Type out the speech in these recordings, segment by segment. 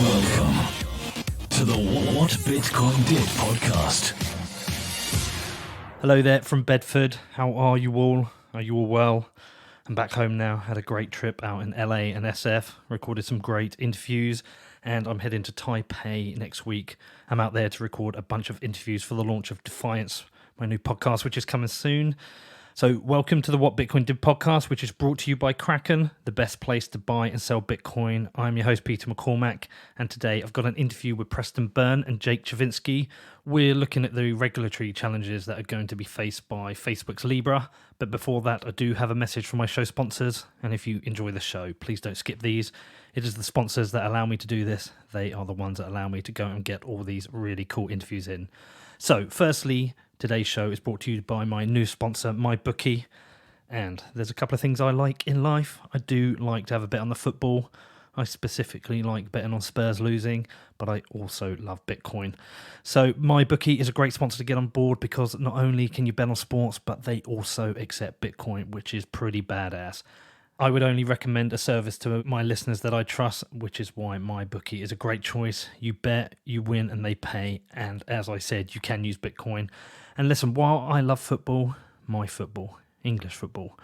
Welcome to the What Bitcoin Did podcast. Hello there from Bedford. How are you all? Are you all well? I'm back home now. Had a great trip out in LA and SF. Recorded some great interviews. And I'm heading to Taipei next week. I'm out there to record a bunch of interviews for the launch of Defiance, my new podcast, which is coming soon. So welcome to the What Bitcoin Did podcast, which is brought to you by Kraken, the best place to buy and sell Bitcoin. I'm your host, Peter McCormack, and today I've got an interview with Preston Byrne and Jake Chervinsky. We're looking at the regulatory challenges that are going to be faced by Facebook's Libra. But before that, I do have a message from my show sponsors. And if you enjoy the show, please don't skip these. It is the sponsors that allow me to do this. They are the ones that allow me to go and get all these really cool interviews in. So firstly, today's show is brought to you by my new sponsor, MyBookie. And there's a couple of things I like in life. I do like to have a bet on the football. I specifically like betting on Spurs losing, but I also love Bitcoin. So MyBookie is a great sponsor to get on board because not only can you bet on sports, but they also accept Bitcoin, which is pretty badass. I would only recommend a service to my listeners that I trust, which is why MyBookie is a great choice. You bet, you win, and they pay. And as I said, you can use Bitcoin. And listen, while I love football, my football, English football,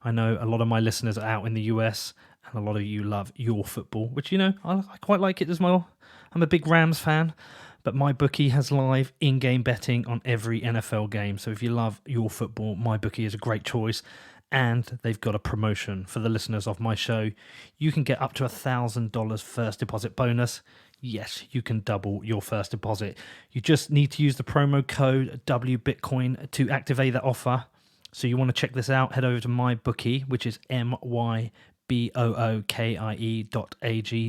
I know a lot of my listeners are out in the US, and a lot of you love your football, which, you know, I quite like it as well. I'm a big Rams fan, but MyBookie has live in-game betting on every NFL game. So if you love your football, MyBookie is a great choice. And they've got a promotion for the listeners of my show. You can get up to $1,000 first deposit bonus. Yes, you can double your first deposit. You just need to use the promo code WBitcoin to activate that offer. So you want to check this out, head over to MyBookie, which is MyBookie.ag,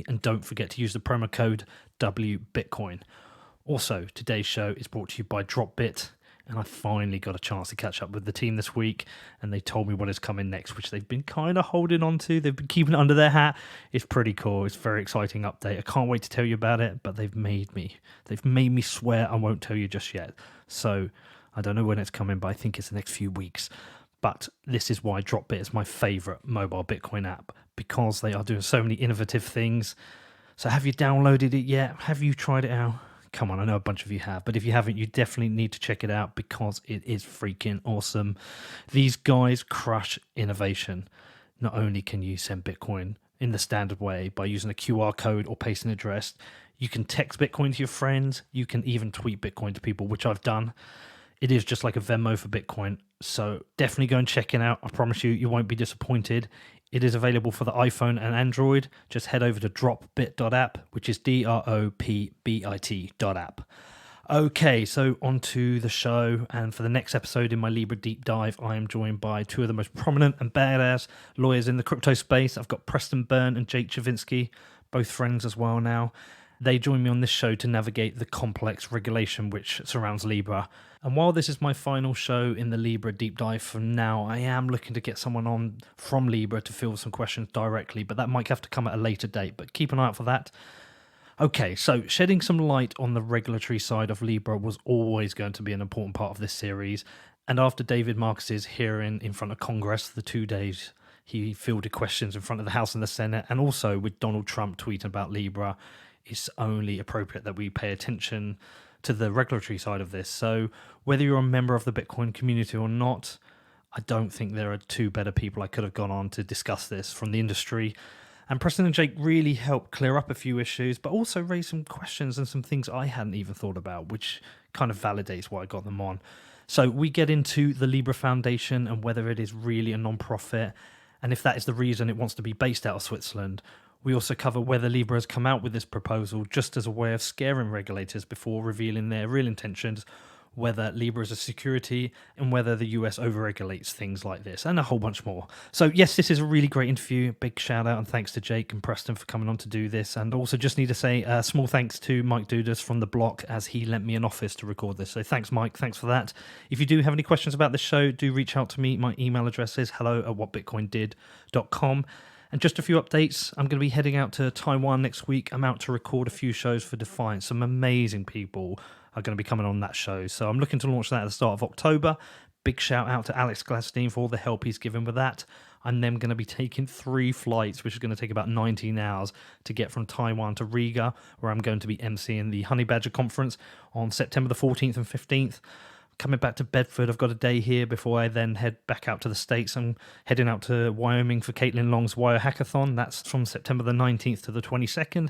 and don't forget to use the promo code WBitcoin. Also, today's show is brought to you by Dropbit. And I finally got a chance to catch up with the team this week, and they told me what is coming next, which they've been kind of holding on to. They've been keeping it under their hat. It's pretty cool. It's a very exciting update. I can't wait to tell you about it, but they've made me swear I won't tell you just yet. So I don't know when it's coming, but I think it's the next few weeks. But this is why Dropbit is my favorite mobile Bitcoin app, because they are doing so many innovative things. So have you downloaded it yet? Have you tried it out? Come on, I know a bunch of you have, but if you haven't, you definitely need to check it out because it is freaking awesome. These guys crush innovation. Not only can you send Bitcoin in the standard way by using a QR code or pasting an address, you can text Bitcoin to your friends, you can even tweet Bitcoin to people, which I've done. It is just like a Venmo for Bitcoin, so definitely go and check it out. I promise you won't be disappointed. It is available for the iPhone and Android. Just head over to dropbit.app, which is DROPBIT.app. Okay, so on to the show. And for the next episode in my Libra Deep Dive, I am joined by two of the most prominent and badass lawyers in the crypto space. I've got Preston Byrne and Jake Chervinsky, both friends as well now. They join me on this show to navigate the complex regulation which surrounds Libra. And while this is my final show in the Libra Deep Dive for now, I am looking to get someone on from Libra to field some questions directly, but that might have to come at a later date, but keep an eye out for that. Okay, so shedding some light on the regulatory side of Libra was always going to be an important part of this series. And after David Marcus's hearing in front of Congress, the 2 days he fielded questions in front of the House and the Senate, and also with Donald Trump tweeting about Libra, it's only appropriate that we pay attention to the regulatory side of this. So whether you're a member of the Bitcoin community or not, I don't think there are two better people I could have gone on to discuss this from the industry. And Preston and Jake really helped clear up a few issues, but also raise some questions and some things I hadn't even thought about, which kind of validates why I got them on. So we get into the Libra Foundation and whether it is really a non-profit, and if that is the reason it wants to be based out of Switzerland. We also cover whether Libra has come out with this proposal just as a way of scaring regulators before revealing their real intentions, whether Libra is a security, and whether the US overregulates things like this, and a whole bunch more. So yes, this is a really great interview. Big shout out and thanks to Jake and Preston for coming on to do this. And also just need to say a small thanks to Mike Dudas from The Block, as he lent me an office to record this. So thanks, Mike. Thanks for that. If you do have any questions about the show, do reach out to me. My email address is hello@whatbitcoindid.com. And just a few updates. I'm going to be heading out to Taiwan next week. I'm out to record a few shows for Defiance. Some amazing people are going to be coming on that show. So I'm looking to launch that at the start of October. Big shout out to Alex Gladstein for all the help he's given with that. I'm then going to be taking 3 flights, which is going to take about 19 hours to get from Taiwan to Riga, where I'm going to be emceeing the Honey Badger conference on September the 14th and 15th. Coming back to Bedford, I've got a day here before I then head back out to the States. I'm heading out to Wyoming for Caitlin Long's Wyo Hackathon. That's from September the 19th to the 22nd.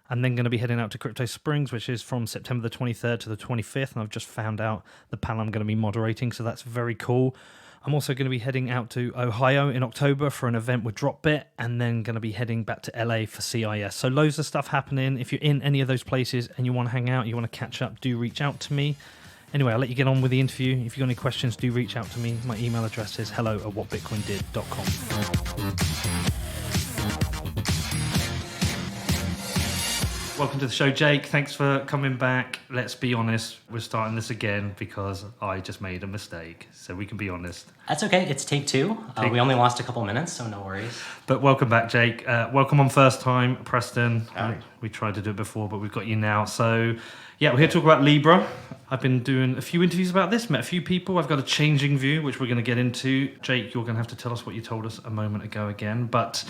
I'm then going to be heading out to Crypto Springs, which is from September the 23rd to the 25th. And I've just found out the panel I'm going to be moderating, so that's very cool. I'm also going to be heading out to Ohio in October for an event with Dropbit, and then going to be heading back to LA for CIS. So loads of stuff happening. If you're in any of those places and you want to hang out, you want to catch up, do reach out to me. Anyway, I'll let you get on with the interview. If you've got any questions, do reach out to me. My email address is hello@whatbitcoindid.com. Welcome to the show, Jake. Thanks for coming back. Let's be honest, we're starting this again because I just made a mistake. So we can be honest. That's okay. It's take 2. We only lost a couple minutes, so no worries. But welcome back, Jake. Welcome on first time, Preston. Howdy. We tried to do it before, but we've got you now. So, yeah, we're here to talk about Libra. I've been doing a few interviews about this, met a few people. I've got a changing view, which we're going to get into. Jake, you're going to have to tell us what you told us a moment ago again. But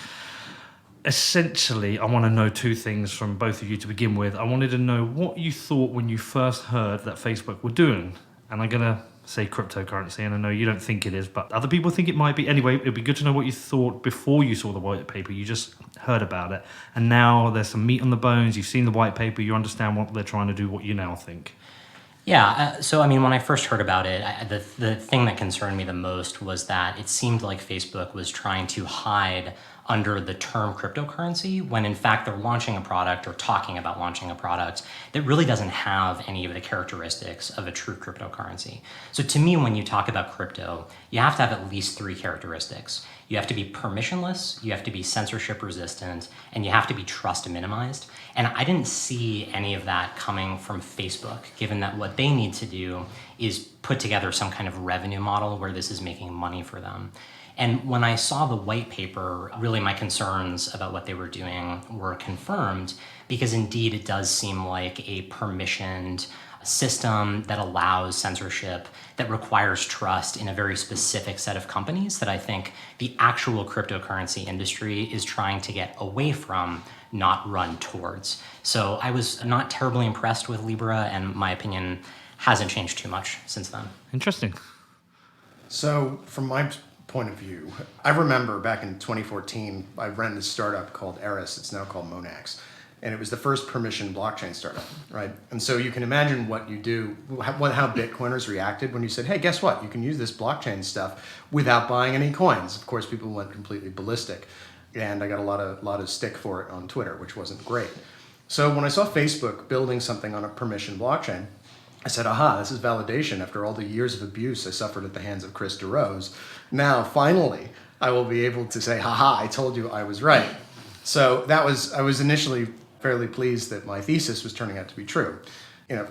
essentially, I want to know 2 things from both of you to begin with. I wanted to know what you thought when you first heard that Facebook were doing. And I'm going to say cryptocurrency, and I know you don't think it is, but other people think it might be. Anyway, it'd be good to know what you thought before you saw the white paper. You just heard about it. And now there's some meat on the bones. You've seen the white paper. You understand what they're trying to do, what you now think. Yeah, so I mean, when I first heard about it, the thing that concerned me the most was that it seemed like Facebook was trying to hide under the term cryptocurrency when in fact they're launching a product or talking about launching a product that really doesn't have any of the characteristics of a true cryptocurrency. So to me, when you talk about crypto, you have to have at least 3 characteristics. You have to be permissionless, you have to be censorship resistant, and you have to be trust minimized. And I didn't see any of that coming from Facebook, given that what they need to do is put together some kind of revenue model where this is making money for them. And when I saw the white paper, really my concerns about what they were doing were confirmed, because indeed it does seem like a permissioned system that allows censorship, that requires trust in a very specific set of companies that I think the actual cryptocurrency industry is trying to get away from, not run towards. So I was not terribly impressed with Libra, and my opinion hasn't changed too much since then. Interesting. So from my point of view, I remember back in 2014, I ran this startup called Eris. It's now called Monax. And it was the first permission blockchain startup, right? And so you can imagine what you do, how Bitcoiners reacted when you said, hey, guess what? You can use this blockchain stuff without buying any coins. Of course, people went completely ballistic. And I got a lot of stick for it on Twitter, which wasn't great. So when I saw Facebook building something on a permission blockchain, I said, aha, this is validation after all the years of abuse I suffered at the hands of Chris DeRose. Now, finally, I will be able to say, haha, I told you I was right. So I was initially fairly pleased that my thesis was turning out to be true.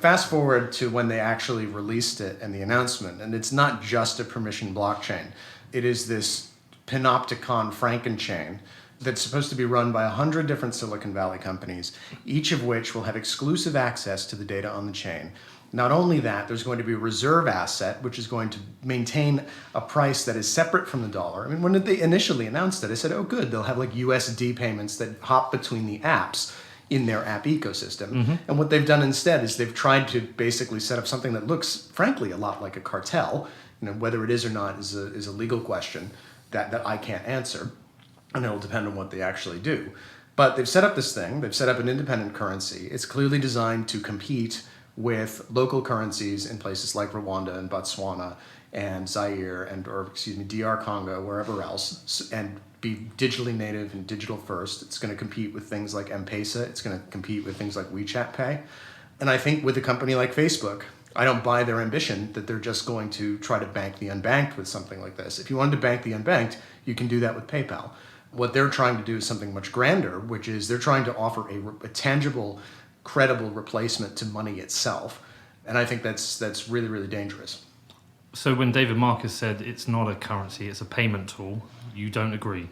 Fast forward to when they actually released it and the announcement, and it's not just a permission blockchain. It is this panopticon Frankenchain that's supposed to be run by 100 different Silicon Valley companies, each of which will have exclusive access to the data on the chain. Not only that, there's going to be a reserve asset, which is going to maintain a price that is separate from the dollar. I mean, when they initially announced it, I said, oh, good, they'll have like USD payments that hop between the apps in their app ecosystem. Mm-hmm. And what they've done instead is they've tried to basically set up something that looks, frankly, a lot like a cartel. Whether it is or not is a legal question that I can't answer, and it'll depend on what they actually do. But they've set up this thing, they've set up an independent currency. It's clearly designed to compete with local currencies in places like Rwanda and Botswana and Zaire DR Congo, wherever else, and be digitally native and digital first. It's going to compete with things like M-Pesa. It's going to compete with things like WeChat Pay. And I think with a company like Facebook, I don't buy their ambition that they're just going to try to bank the unbanked with something like this. If you wanted to bank the unbanked, you can do that with PayPal. What they're trying to do is something much grander, which is they're trying to offer a tangible, credible replacement to money itself. And I think that's really, really dangerous. So when David Marcus said it's not a currency, it's a payment tool, you don't agree?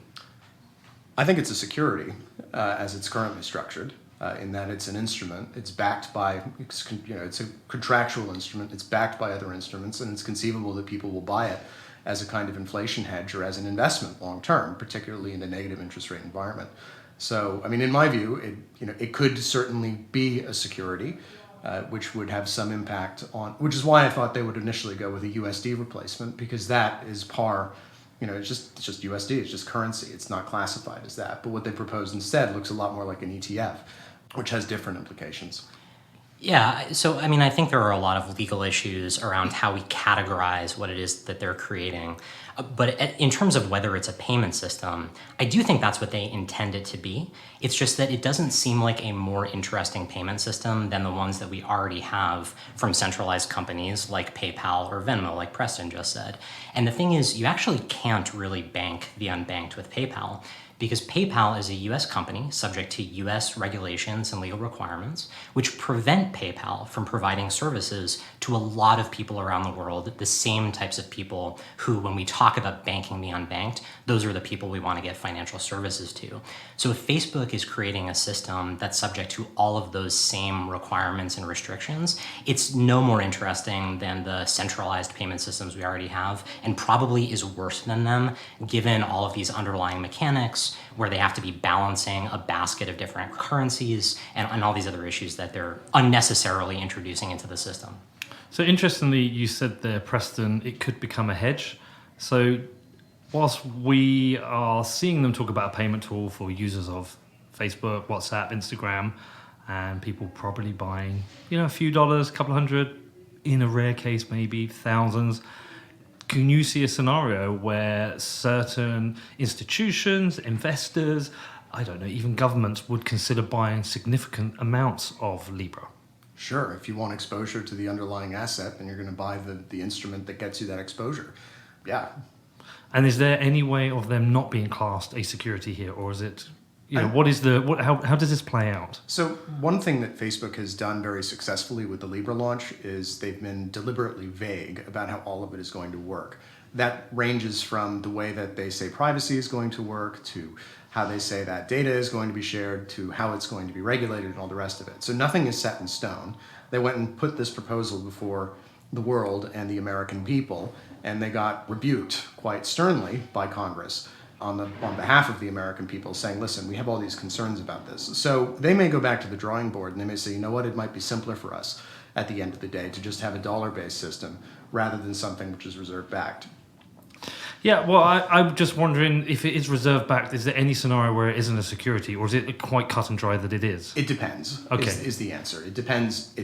I think it's a security as it's currently structured, in that it's an instrument. It's backed by, it's a contractual instrument. It's backed by other instruments, and it's conceivable that people will buy it as a kind of inflation hedge or as an investment long term, particularly in a negative interest rate environment. So, I mean, in my view, it could certainly be a security, which would have some impact on, which is why I thought they would initially go with a USD replacement, because that is par, it's just USD, it's just currency, it's not classified as that. But what they proposed instead looks a lot more like an ETF, which has different implications. Yeah, so I mean, I think there are a lot of legal issues around how we categorize what it is that they're creating. But in terms of whether it's a payment system, I do think that's what they intend it to be. It's just that it doesn't seem like a more interesting payment system than the ones that we already have from centralized companies like PayPal or Venmo, like Preston just said. And the thing is, you actually can't really bank the unbanked with PayPal, because PayPal is a US company subject to US regulations and legal requirements, which prevent PayPal from providing services to a lot of people around the world, the same types of people who, when we talk about banking the unbanked, those are the people we want to get financial services to. So if Facebook is creating a system that's subject to all of those same requirements and restrictions, it's no more interesting than the centralized payment systems we already have, and probably is worse than them, given all of these underlying mechanics where they have to be balancing a basket of different currencies and all these other issues that they're unnecessarily introducing into the system. So interestingly, you said there, Preston, it could become a hedge. So whilst we are seeing them talk about a payment tool for users of Facebook, WhatsApp, Instagram, and people probably buying, a few dollars, a couple hundred, in a rare case, maybe thousands, can you see a scenario where certain institutions, investors, I don't know, even governments would consider buying significant amounts of Libra? Sure. If you want exposure to the underlying asset, then you're going to buy the instrument that gets you that exposure. Yeah. And is there any way of them not being classed a security here, or is it, how does this play out? So one thing that Facebook has done very successfully with the Libra launch is they've been deliberately vague about how all of it is going to work. That ranges from the way that they say privacy is going to work, to how they say that data is going to be shared, to how it's going to be regulated, and all the rest of it. So nothing is set in stone. They went and put this proposal before the world and the American people, and they got rebuked quite sternly by Congress on behalf of the American people, saying, listen, we have all these concerns about this. So they may go back to the drawing board and they may say, you know what, it might be simpler for us at the end of the day to just have a dollar-based system rather than something which is reserve-backed. Yeah, well, I'm just wondering, if it is reserve-backed, is there any scenario where it isn't a security, or is it quite cut and dry that it is? It depends, okay. is the answer. It depends.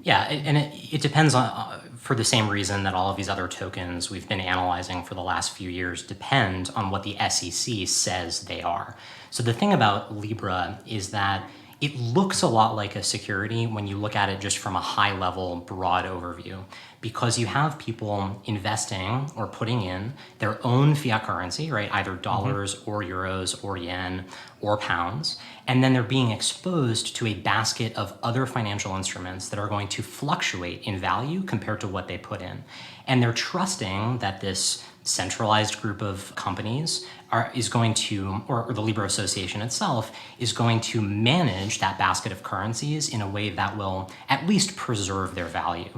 Yeah, and it depends on, for the same reason that all of these other tokens we've been analyzing for the last few years depend on what the SEC says they are. So the thing about Libra is that it looks a lot like a security when you look at it just from a high-level, broad overview, because you have people investing or putting in their own fiat currency, right? Either dollars or euros or yen or pounds, and then they're being exposed to a basket of other financial instruments that are going to fluctuate in value compared to what they put in. And they're trusting that this centralized group of companies is going to, or the Libra Association itself, is going to manage that basket of currencies in a way that will at least preserve their value.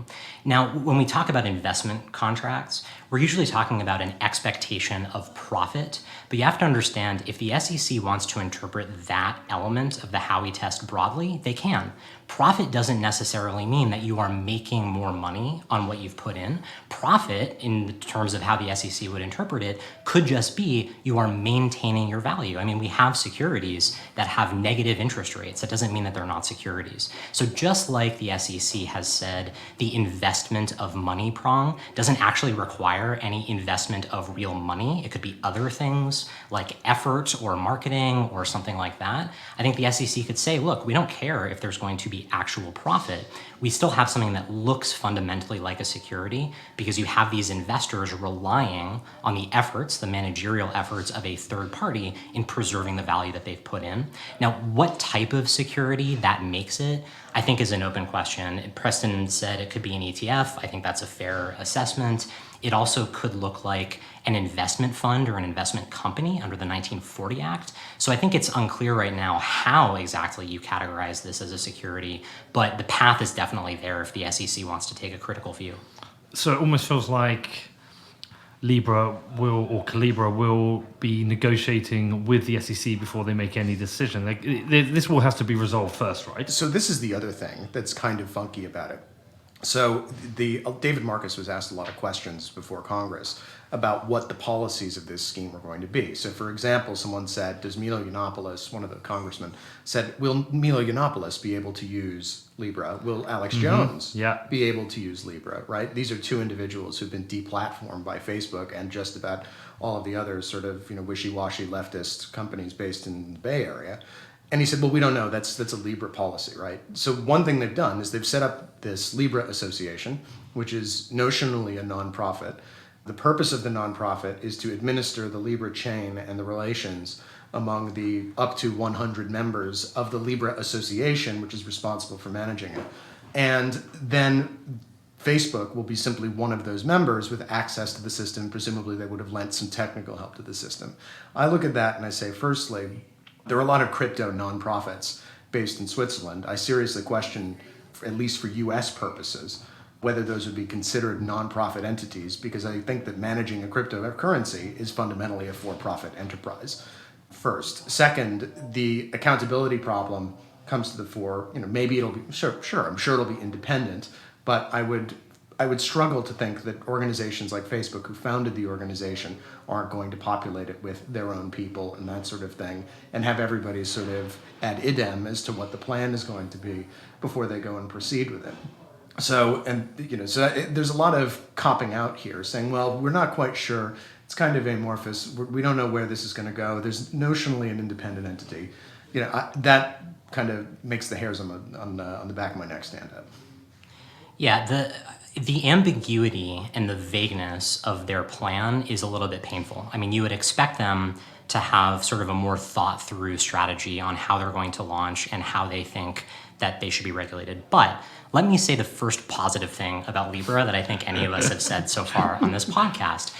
Now, when we talk about investment contracts, we're usually talking about an expectation of profit, but you have to understand, if the SEC wants to interpret that element of the Howey test broadly, they can. Profit doesn't necessarily mean that you are making more money on what you've put in. Profit, in terms of how the SEC would interpret it, could just be you are maintaining your value. I mean, we have securities that have negative interest rates. That doesn't mean that they're not securities. So just like the SEC has said, the investment of money prong doesn't actually require any investment of real money. It could be other things like effort or marketing or something like that. I think the SEC could say, look, we don't care if there's going to be actual profit. We still have something that looks fundamentally like a security, because you have these investors relying on the efforts, the managerial efforts of a third party in preserving the value that they've put in. Now, what type of security that makes it, I think, is an open question. Preston said it could be an ETF. I think that's a fair assessment. It also could look like an investment fund or an investment company under the 1940 Act. So I think it's unclear right now how exactly you categorize this as a security, but the path is definitely there if the SEC wants to take a critical view. So it almost feels like Libra or Calibra will be negotiating with the SEC before they make any decision. This will have to be resolved first, right? So this is the other thing that's kind of funky about it. So David Marcus was asked a lot of questions before Congress about what the policies of this scheme were going to be. So, for example, someone said, does Milo Yiannopoulos, one of the congressmen, said, will Milo Yiannopoulos be able to use Libra? Will Alex Jones be able to use Libra, right? These are two individuals who've been deplatformed by Facebook and just about all of the other sort of, wishy-washy leftist companies based in the Bay Area. And he said, well, we don't know. That's a Libra policy, right? So one thing they've done is they've set up this Libra Association, which is notionally a nonprofit. The purpose of the nonprofit is to administer the Libra chain and the relations among the up to 100 members of the Libra Association, which is responsible for managing it. And then Facebook will be simply one of those members with access to the system. Presumably they would have lent some technical help to the system. I look at that and I say, firstly, there are a lot of crypto nonprofits based in Switzerland. I seriously question, at least for US purposes, whether those would be considered nonprofit entities, because I think that managing a cryptocurrency is fundamentally a for-profit enterprise, first. Second, the accountability problem comes to the fore. Maybe it'll be, sure, I'm sure it'll be independent, but I would struggle to think that organizations like Facebook, who founded the organization, aren't going to populate it with their own people and that sort of thing, and have everybody sort of ad idem as to what the plan is going to be before they go and proceed with it. So there's a lot of copping out here, saying, well, we're not quite sure. It's kind of amorphous. We don't know where this is going to go. There's notionally an independent entity. That kind of makes the hairs on the back of my neck stand up. Yeah, the ambiguity and the vagueness of their plan is a little bit painful. I mean, you would expect them to have sort of a more thought through strategy on how they're going to launch and how they think that they should be regulated. But let me say the first positive thing about Libra that I think any of us have said so far on this podcast.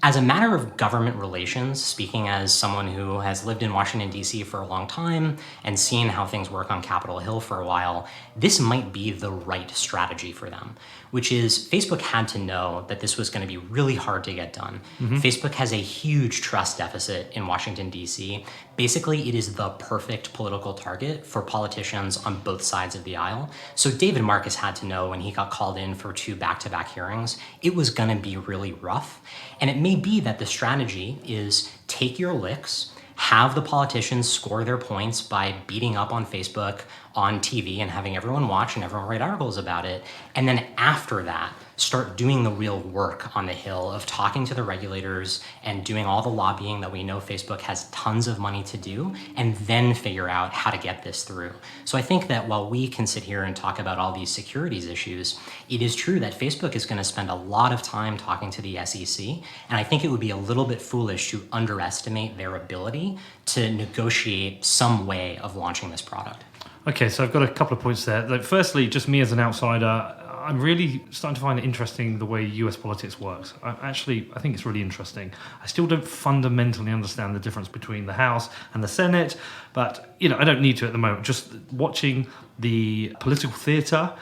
As a matter of government relations, speaking as someone who has lived in Washington, D.C. for a long time and seen how things work on Capitol Hill for a while, this might be the right strategy for them, which is Facebook had to know that this was going to be really hard to get done. Mm-hmm. Facebook has a huge trust deficit in Washington, D.C. Basically, it is the perfect political target for politicians on both sides of the aisle. So David Marcus had to know when he got called in for 2 back-to-back hearings, it was going to be really rough. And it may be that the strategy is take your licks, have the politicians score their points by beating up on Facebook on TV and having everyone watch and everyone write articles about it. And then after that, start doing the real work on the Hill of talking to the regulators and doing all the lobbying that we know Facebook has tons of money to do, and then figure out how to get this through. So I think that while we can sit here and talk about all these securities issues, it is true that Facebook is going to spend a lot of time talking to the SEC, and I think it would be a little bit foolish to underestimate their ability to negotiate some way of launching this product. Okay, so I've got a couple of points there. Firstly, just me as an outsider, I'm really starting to find it interesting the way US politics works. I think it's really interesting. I still don't fundamentally understand the difference between the House and the Senate, but I don't need to at the moment. Just watching the political theater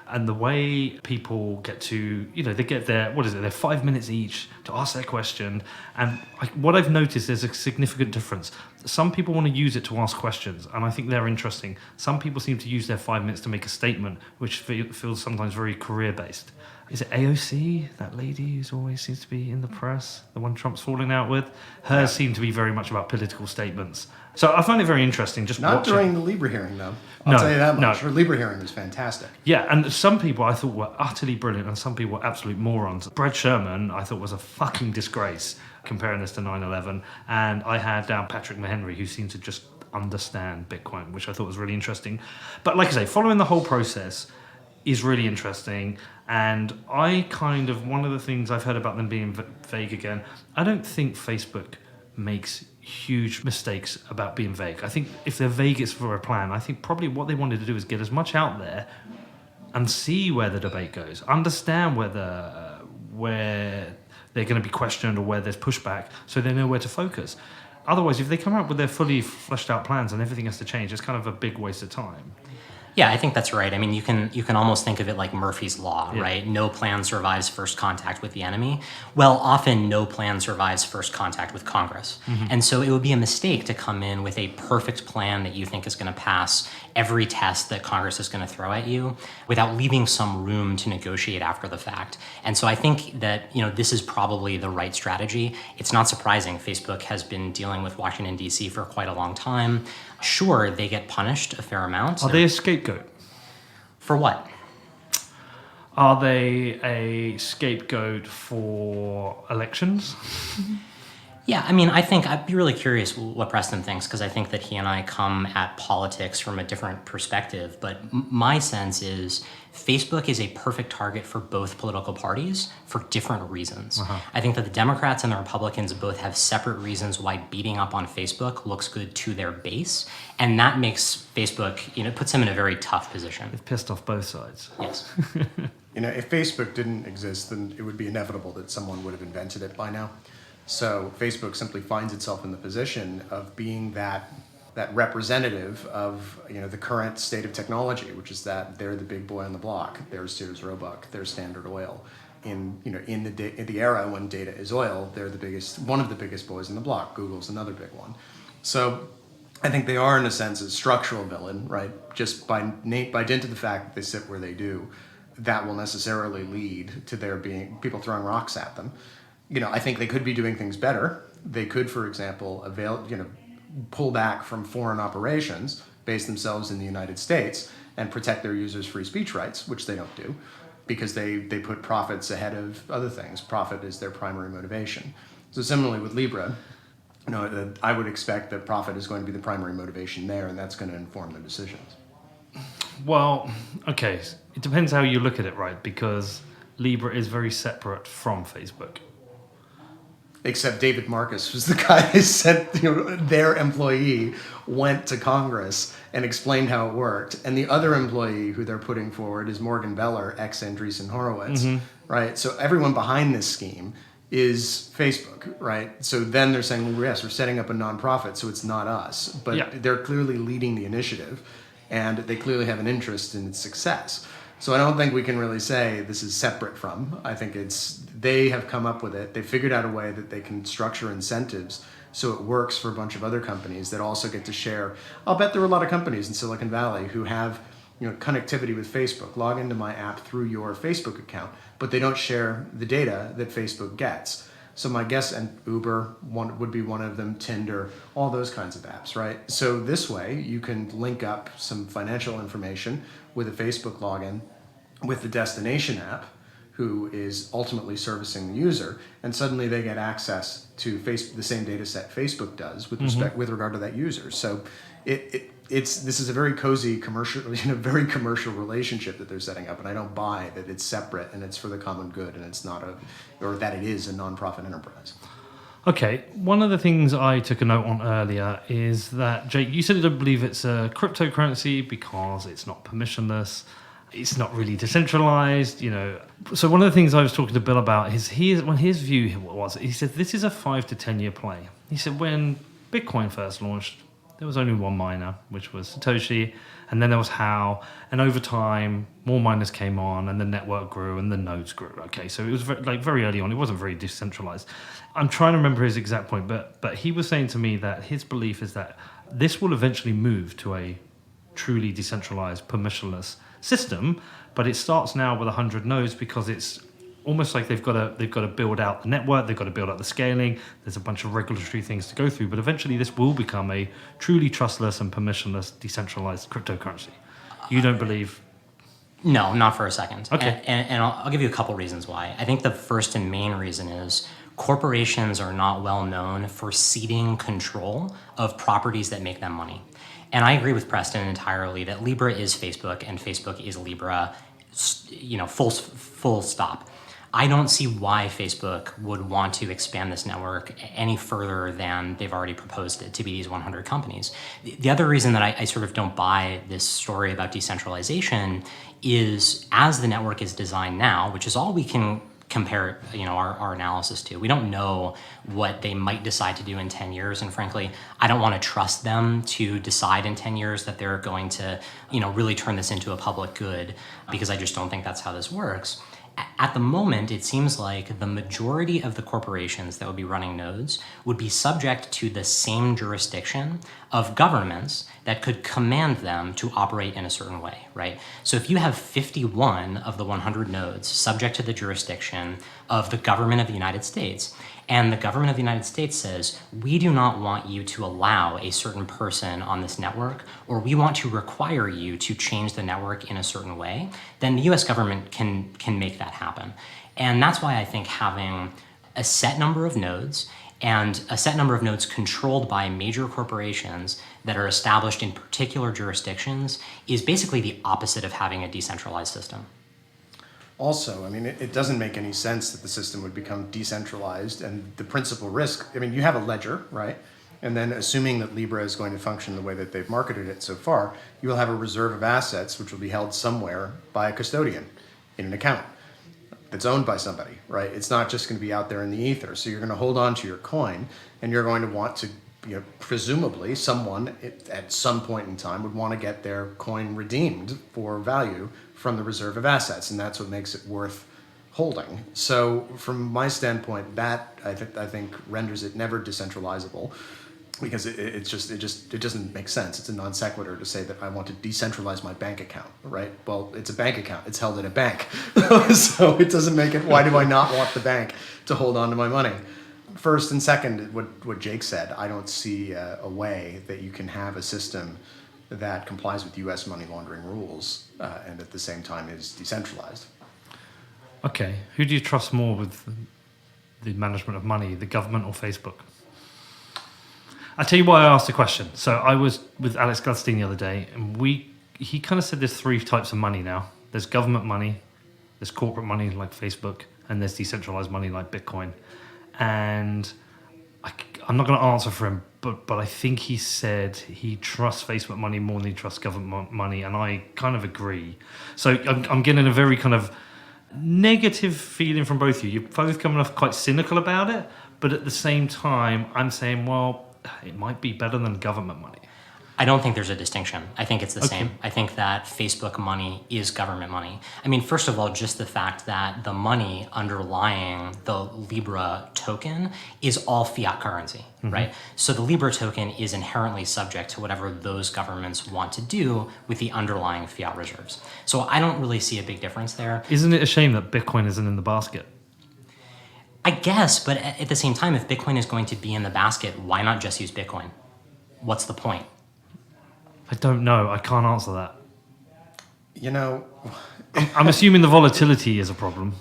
and the way people get to, they get their 5 minutes each to ask their question. And what I've noticed, there's a significant difference. Some people want to use it to ask questions, and I think they're interesting. Some people seem to use their 5 minutes to make a statement, which feels sometimes very career-based. Is it AOC, that lady who always seems to be in the press, the one Trump's falling out with? Hers seem to be very much about political statements. So I find it very interesting just Not watching. during the Libra hearing, though. I'll tell you that much. Her Libra hearing was fantastic. Yeah, and some people I thought were utterly brilliant, and some people were absolute morons. Brad Sherman, I thought, was a fucking disgrace, comparing this to 9/11. And I had down Patrick Mahenry, who seemed to just understand Bitcoin, which I thought was really interesting. But like I say, following the whole process is really interesting. And one of the things I've heard about them being vague again, I don't think Facebook makes huge mistakes about being vague. I think if they're vague, it's for a plan. I think probably what they wanted to do is get as much out there and see where the debate goes, understand where they're going to be questioned or where there's pushback, so they know where to focus. Otherwise, if they come out with their fully fleshed out plans and everything has to change, it's kind of a big waste of time. Yeah, I think that's right. I mean, you can almost think of it like Murphy's Law, Yeah. right? No plan survives first contact with the enemy. Well, often no plan survives first contact with Congress. And so it would be a mistake to come in with a perfect plan that you think is going to pass every test that Congress is going to throw at you without leaving some room to negotiate after the fact. And so I think that, this is probably the right strategy. It's not surprising. Facebook has been dealing with Washington, D.C. for quite a long time. Sure, they get punished a fair amount. Are they a scapegoat? For what? Are they a scapegoat for elections? Yeah, I mean, I think I'd be really curious what Preston thinks, because I think that he and I come at politics from a different perspective. But my sense is Facebook is a perfect target for both political parties for different reasons. I think that the Democrats and the Republicans both have separate reasons why beating up on Facebook looks good to their base. And that makes Facebook, puts them in a very tough position. They've pissed off both sides. Yes. If Facebook didn't exist, then it would be inevitable that someone would have invented it by now. So Facebook simply finds itself in the position of being that representative of the current state of technology, which is that they're the big boy on the block. There's Sears Roebuck, there's Standard Oil. In the era when data is oil, they're one of the biggest boys on the block. Google's another big one. So I think they are, in a sense, a structural villain, right? Just by dint of the fact that they sit where they do, that will necessarily lead to there being people throwing rocks at them. I think they could be doing things better. They could, for example, pull back from foreign operations, base themselves in the United States, and protect their users' free speech rights, which they don't do, because they put profits ahead of other things. Profit is their primary motivation. So similarly with Libra, I would expect that profit is going to be the primary motivation there, and that's going to inform their decisions. Well, okay, it depends how you look at it, right? Because Libra is very separate from Facebook. Except David Marcus was the guy who sent, their employee went to Congress and explained how it worked. And the other employee who they're putting forward is Morgan Beller, ex-Andreessen Horowitz, right? So everyone behind this scheme is Facebook, right? So then they're saying, well, yes, we're setting up a nonprofit, so it's not us. But they're clearly leading the initiative, and they clearly have an interest in its success. So I don't think we can really say this is separate from. I think they have come up with it. They figured out a way that they can structure incentives so it works for a bunch of other companies that also get to share. I'll bet there are a lot of companies in Silicon Valley who have connectivity with Facebook. Log into my app through your Facebook account, but they don't share the data that Facebook gets. So my guess, and Uber would be one of them, Tinder, all those kinds of apps, right? So this way you can link up some financial information with a Facebook login with the destination app, who is ultimately servicing the user, and suddenly they get access to the same data set Facebook does with regard to that user. So this is a very cozy commercial, very commercial relationship that they're setting up, and I don't buy that it's separate and it's for the common good and it's not or that it is a nonprofit enterprise. Okay, one of the things I took a note on earlier is that, Jake, you said you don't believe it's a cryptocurrency because it's not permissionless, it's not really decentralized, So one of the things I was talking to Bill about is his view was, he said this is a 5 to 10 year play. He said when Bitcoin first launched, there was only one miner, which was Satoshi, and then there was Hao, and over time, more miners came on, and the network grew, and the nodes grew. Okay, so it was very early on. It wasn't very decentralized. I'm trying to remember his exact point, but he was saying to me that his belief is that this will eventually move to a truly decentralized, permissionless system, but it starts now with 100 nodes because it's almost like they've got to build out the network, they've got to build out the scaling, there's a bunch of regulatory things to go through, but eventually this will become a truly trustless and permissionless decentralized cryptocurrency. You don't believe? No, not for a second. Okay. And I'll give you a couple reasons why. I think the first and main reason is corporations are not well known for ceding control of properties that make them money. And I agree with Preston entirely that Libra is Facebook and Facebook is Libra, full stop. I don't see why Facebook would want to expand this network any further than they've already proposed it to be these 100 companies. The other reason that I sort of don't buy this story about decentralization is as the network is designed now, which is all we can compare our analysis to. We don't know what they might decide to do in 10 years, and frankly I don't want to trust them to decide in 10 years that they're going to really turn this into a public good, because I just don't think that's how this works. At the moment, it seems like the majority of the corporations that would be running nodes would be subject to the same jurisdiction of governments that could command them to operate in a certain way, right? So if you have 51 of the 100 nodes subject to the jurisdiction of the government of the United States, and the government of the United States says, we do not want you to allow a certain person on this network, or we want to require you to change the network in a certain way, then the US government can make that happen. And that's why I think having a set number of nodes, and a set number of nodes controlled by major corporations that are established in particular jurisdictions, is basically the opposite of having a decentralized system. Also, I mean, it doesn't make any sense that the system would become decentralized, and the principal risk, I mean, you have a ledger, right? And then assuming that Libra is going to function the way that they've marketed it so far, you will have a reserve of assets which will be held somewhere by a custodian in an account that's owned by somebody, right? It's not just going to be out there in the ether. So you're going to hold on to your coin, and you're going to want to, presumably someone at some point in time would want to get their coin redeemed for value from the reserve of assets, and that's what makes it worth holding. So from my standpoint, that I think renders it never decentralizable, because it doesn't make sense. It's a non sequitur to say that I want to decentralize my bank account, right? Well, it's a bank account. It's held in a bank. So it doesn't make it, why do I not want the bank to hold on to my money? First and second, what Jake said, I don't see a way that you can have a system that complies with US money laundering rules and at the same time is decentralized. Okay, who do you trust more with the management of money, the government or Facebook? I'll tell you why I asked the question. So I was with Alex Gladstein the other day, and he kind of said there's three types of money now. There's government money, there's corporate money like Facebook, and there's decentralized money like Bitcoin. And I'm not going to answer for him, but I think he said he trusts Facebook money more than he trusts government money, and I kind of agree. So I'm getting a very kind of negative feeling from both of you. You're both coming off quite cynical about it, but at the same time, I'm saying, well, it might be better than government money. I don't think there's a distinction. I think it's the same. I think that Facebook money is government money. I mean, first of all, just the fact that the money underlying the Libra token is all fiat currency, right? So the Libra token is inherently subject to whatever those governments want to do with the underlying fiat reserves. So I don't really see a big difference there. Isn't it a shame that Bitcoin isn't in the basket? I guess, but at the same time, if Bitcoin is going to be in the basket, why not just use Bitcoin? What's the point? I don't know. I can't answer that. I'm assuming the volatility is a problem.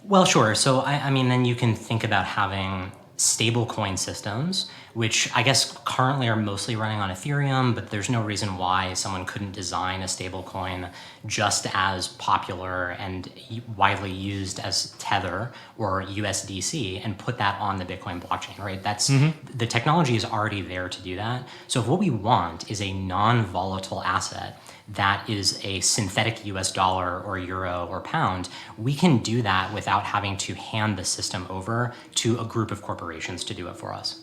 Well, sure. So, I mean, then you can think about having stablecoin systems, which I guess currently are mostly running on Ethereum, but there's no reason why someone couldn't design a stablecoin just as popular and widely used as Tether or USDC and put that on the Bitcoin blockchain, right? That's the technology is already there to do that. So if what we want is a non-volatile asset that is a synthetic US dollar or euro or pound, we can do that without having to hand the system over to a group of corporations to do it for us.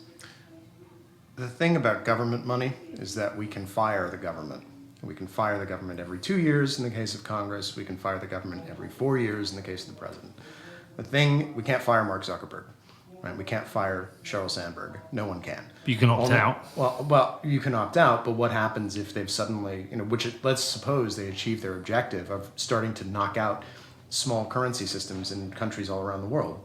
The thing about government money is that we can fire the government. We can fire the government every 2 years in the case of Congress. We can fire the government every 4 years in the case of the president. We can't fire Mark Zuckerberg. Right? We can't fire Sheryl Sandberg. No one can. You can opt out. Well, you can opt out, but what happens if they've suddenly, let's suppose they achieve their objective of starting to knock out small currency systems in countries all around the world?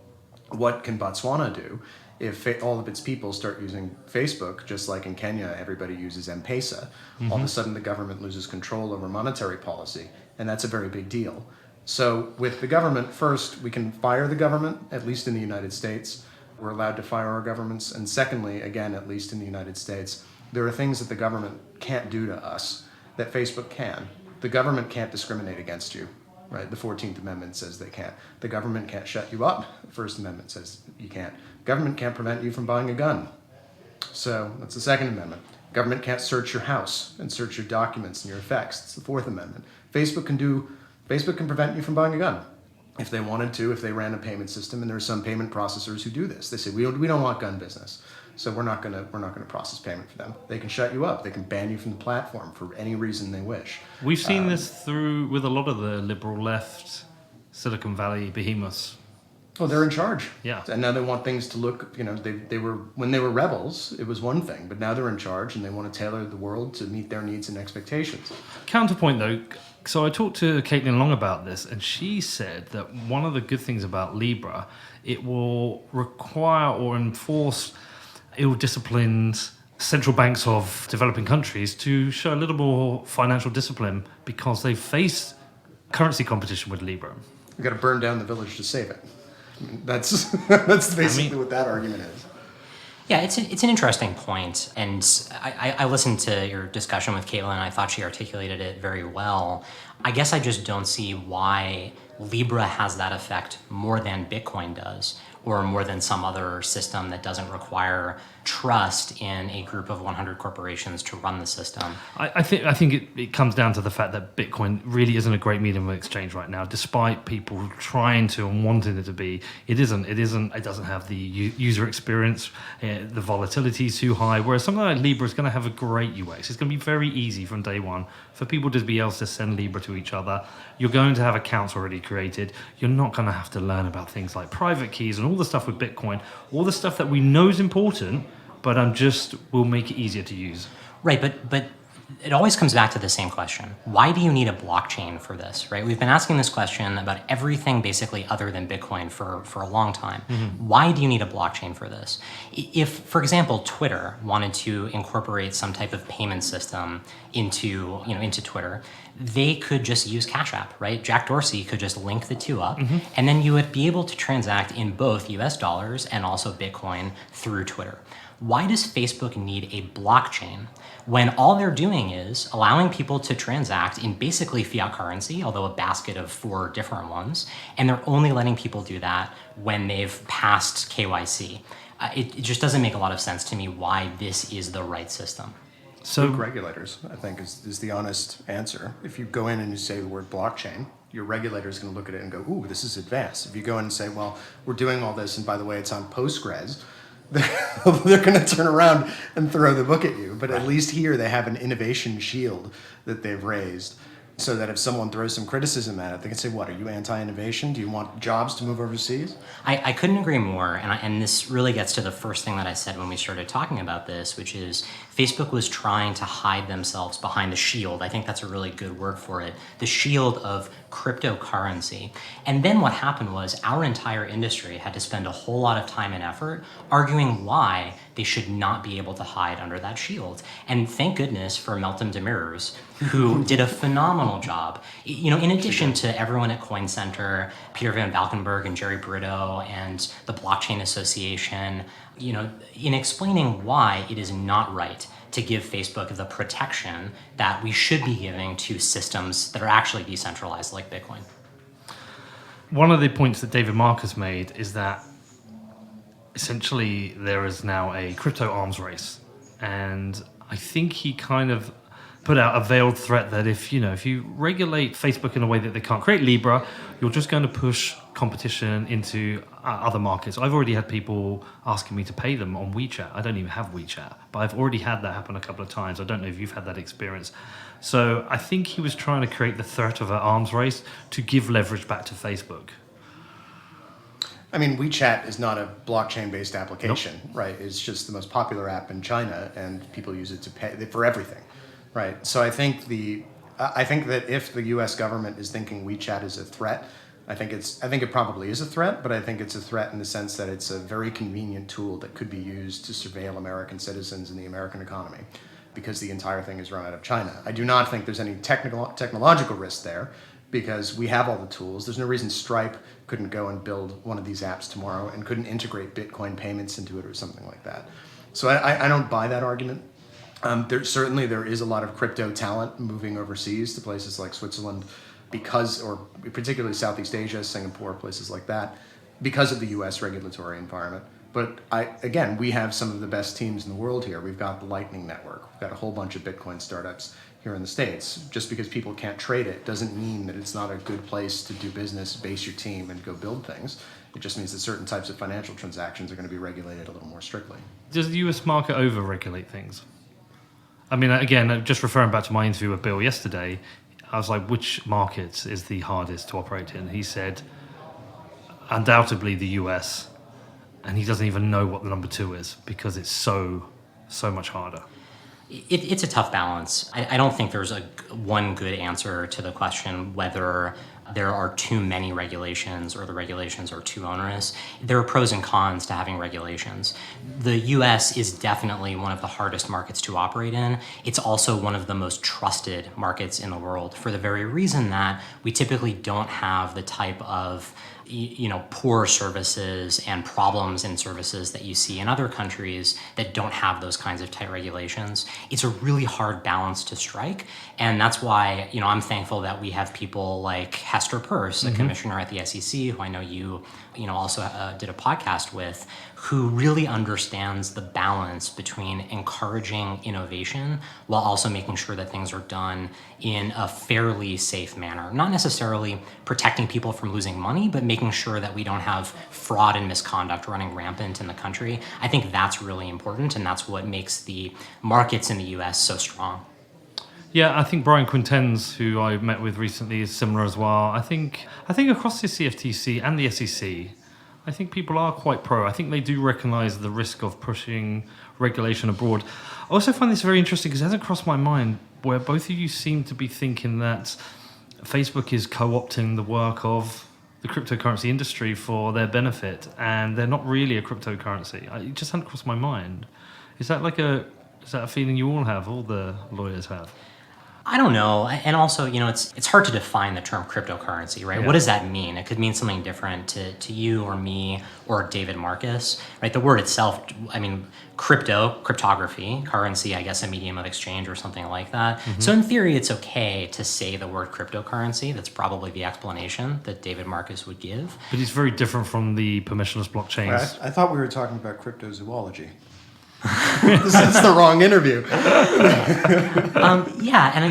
What can Botswana do if all of its people start using Facebook, just like in Kenya, everybody uses M-Pesa? All of a sudden, the government loses control over monetary policy, and that's a very big deal. So with the government, first, we can fire the government, at least in the United States. We're allowed to fire our governments. And secondly, again, at least in the United States, there are things that the government can't do to us that Facebook can. The government can't discriminate against you, right? The 14th Amendment says they can't. The government can't shut you up. The First Amendment says you can't. Government can't prevent you from buying a gun. So that's the Second Amendment. Government can't search your house and search your documents and your effects. It's the Fourth Amendment. Facebook can prevent you from buying a gun. if they wanted to, if they ran a payment system, and there are some payment processors who do this. They say we don't want gun business, so we're not gonna process payment for them. They can shut you up. They can ban you from the platform for any reason they wish. We've seen this through with a lot of the liberal left Silicon Valley behemoths. Oh, they're in charge. Yeah. And now they want things to look, they were, when they were rebels, it was one thing, but now they're in charge and they want to tailor the world to meet their needs and expectations. Counterpoint though, so I talked to Caitlin Long about this, and she said that one of the good things about Libra, it will require or enforce ill-disciplined central banks of developing countries to show a little more financial discipline because they face currency competition with Libra. You've got to burn down the village to save it. I mean, that's basically what that argument is. Yeah, it's an interesting point, and I listened to your discussion with Caitlin, and I thought she articulated it very well. I guess I just don't see why Libra has that effect more than Bitcoin does, or more than some other system that doesn't require trust in a group of 100 corporations to run the system. I think it comes down to the fact that Bitcoin really isn't a great medium of exchange right now, despite people trying to and wanting it to be. It doesn't have the user experience. The volatility is too high. Whereas something like Libra is going to have a great UX. It's going to be very easy from day one for people to be able to send Libra to each other. You're going to have accounts already created. You're not going to have to learn about things like private keys and all the stuff with Bitcoin, all the stuff that we know is important, but will make it easier to use. Right, but it always comes back to the same question. Why do you need a blockchain for this, right? We've been asking this question about everything basically other than Bitcoin for a long time. Mm-hmm. Why do you need a blockchain for this? If, for example, Twitter wanted to incorporate some type of payment system into Twitter, they could just use Cash App, right? Jack Dorsey could just link the two up, mm-hmm. and then you would be able to transact in both US dollars and also Bitcoin through Twitter. Why does Facebook need a blockchain when all they're doing is allowing people to transact in basically fiat currency, although a basket of 4 different ones, and they're only letting people do that when they've passed KYC? It just doesn't make a lot of sense to me why this is the right system. So regulators, I think, is the honest answer. If you go in and you say the word blockchain, your regulator is going to look at it and go, ooh, this is advanced. If you go in and say, well, we're doing all this, and by the way, it's on Postgres, they're going to turn around and throw the book at you. But at least here they have an innovation shield that they've raised so that if someone throws some criticism at it, they can say, what, are you anti-innovation? Do you want jobs to move overseas? I couldn't agree more. And this really gets to the first thing that I said when we started talking about this, which is Facebook was trying to hide themselves behind the shield. I think that's a really good word for it. The shield of cryptocurrency. And then what happened was our entire industry had to spend a whole lot of time and effort arguing why they should not be able to hide under that shield. And thank goodness for Meltem Demirors, who did a phenomenal job. In addition to everyone at Coin Center, Peter Van Valkenburg and Jerry Brito and the Blockchain Association, in explaining why it is not right to give Facebook the protection that we should be giving to systems that are actually decentralized like Bitcoin. One of the points that David Marcus made is that essentially there is now a crypto arms race. And I think he kind of put out a veiled threat that if you regulate Facebook in a way that they can't create Libra, you're just going to push competition into other markets. I've already had people asking me to pay them on WeChat. I don't even have WeChat, but I've already had that happen a couple of times. I don't know if you've had that experience. So I think he was trying to create the threat of an arms race to give leverage back to Facebook. I mean, WeChat is not a blockchain-based application, Nope. right? It's just the most popular app in China, and people use it to pay for everything, right? So I think that if the U.S. government is thinking WeChat is a threat, I think it probably is a threat, but I think it's a threat in the sense that it's a very convenient tool that could be used to surveil American citizens and the American economy, because the entire thing is run out of China. I do not think there's any technological risk there, because we have all the tools. There's no reason Stripe couldn't go and build one of these apps tomorrow and couldn't integrate Bitcoin payments into it or something like that. So I don't buy that argument. There is a lot of crypto talent moving overseas to places like Switzerland or particularly Southeast Asia, Singapore, places like that, because of the U.S. regulatory environment. But we have some of the best teams in the world here. We've got the Lightning Network. We've got a whole bunch of Bitcoin startups here in the States. Just because people can't trade it doesn't mean that it's not a good place to do business, base your team, and go build things. It just means that certain types of financial transactions are going to be regulated a little more strictly. Does the US market over-regulate things? I mean, again, just referring back to my interview with Bill yesterday, I was like, which markets is the hardest to operate in? He said, undoubtedly the US, and he doesn't even know what the number 2 is because it's so much harder. It's a tough balance. I don't think there's one good answer to the question whether there are too many regulations or the regulations are too onerous. There are pros and cons to having regulations. The US is definitely one of the hardest markets to operate in. It's also one of the most trusted markets in the world for the very reason that we typically don't have the type of poor services and problems in services that you see in other countries that don't have those kinds of tight regulations. It's a really hard balance to strike. And that's why, I'm thankful that we have people like Hester Peirce, a commissioner at the SEC, who I know you also did a podcast with, who really understands the balance between encouraging innovation while also making sure that things are done in a fairly safe manner. Not necessarily protecting people from losing money, but making sure that we don't have fraud and misconduct running rampant in the country. I think that's really important, and that's what makes the markets in the US so strong. Yeah, I think Brian Quintenz, who I met with recently, is similar as well. I think across the CFTC and the SEC, I think people are quite pro. I think they do recognise the risk of pushing regulation abroad. I also find this very interesting because it hasn't crossed my mind where both of you seem to be thinking that Facebook is co-opting the work of the cryptocurrency industry for their benefit, and they're not really a cryptocurrency. It just hadn't crossed my mind. Is that a feeling you all have, all the lawyers have? I don't know. And also, it's hard to define the term cryptocurrency, right? Yeah. What does that mean? It could mean something different to you or me or David Marcus, right? The word itself, cryptography, currency, I guess a medium of exchange or something like that. Mm-hmm. So in theory, it's okay to say the word cryptocurrency. That's probably the explanation that David Marcus would give. But it's very different from the permissionless blockchains. I thought we were talking about cryptozoology. This is the wrong interview. Yeah, and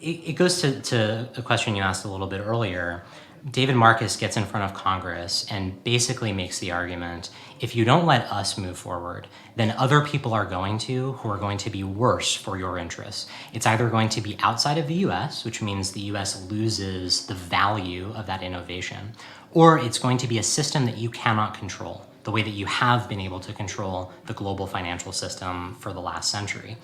it goes to a question you asked a little bit earlier. David Marcus gets in front of Congress and basically makes the argument, if you don't let us move forward, then other people are going to who are going to be worse for your interests. It's either going to be outside of the US, which means the US loses the value of that innovation, or it's going to be a system that you cannot control, the way that you have been able to control the global financial system for the last century.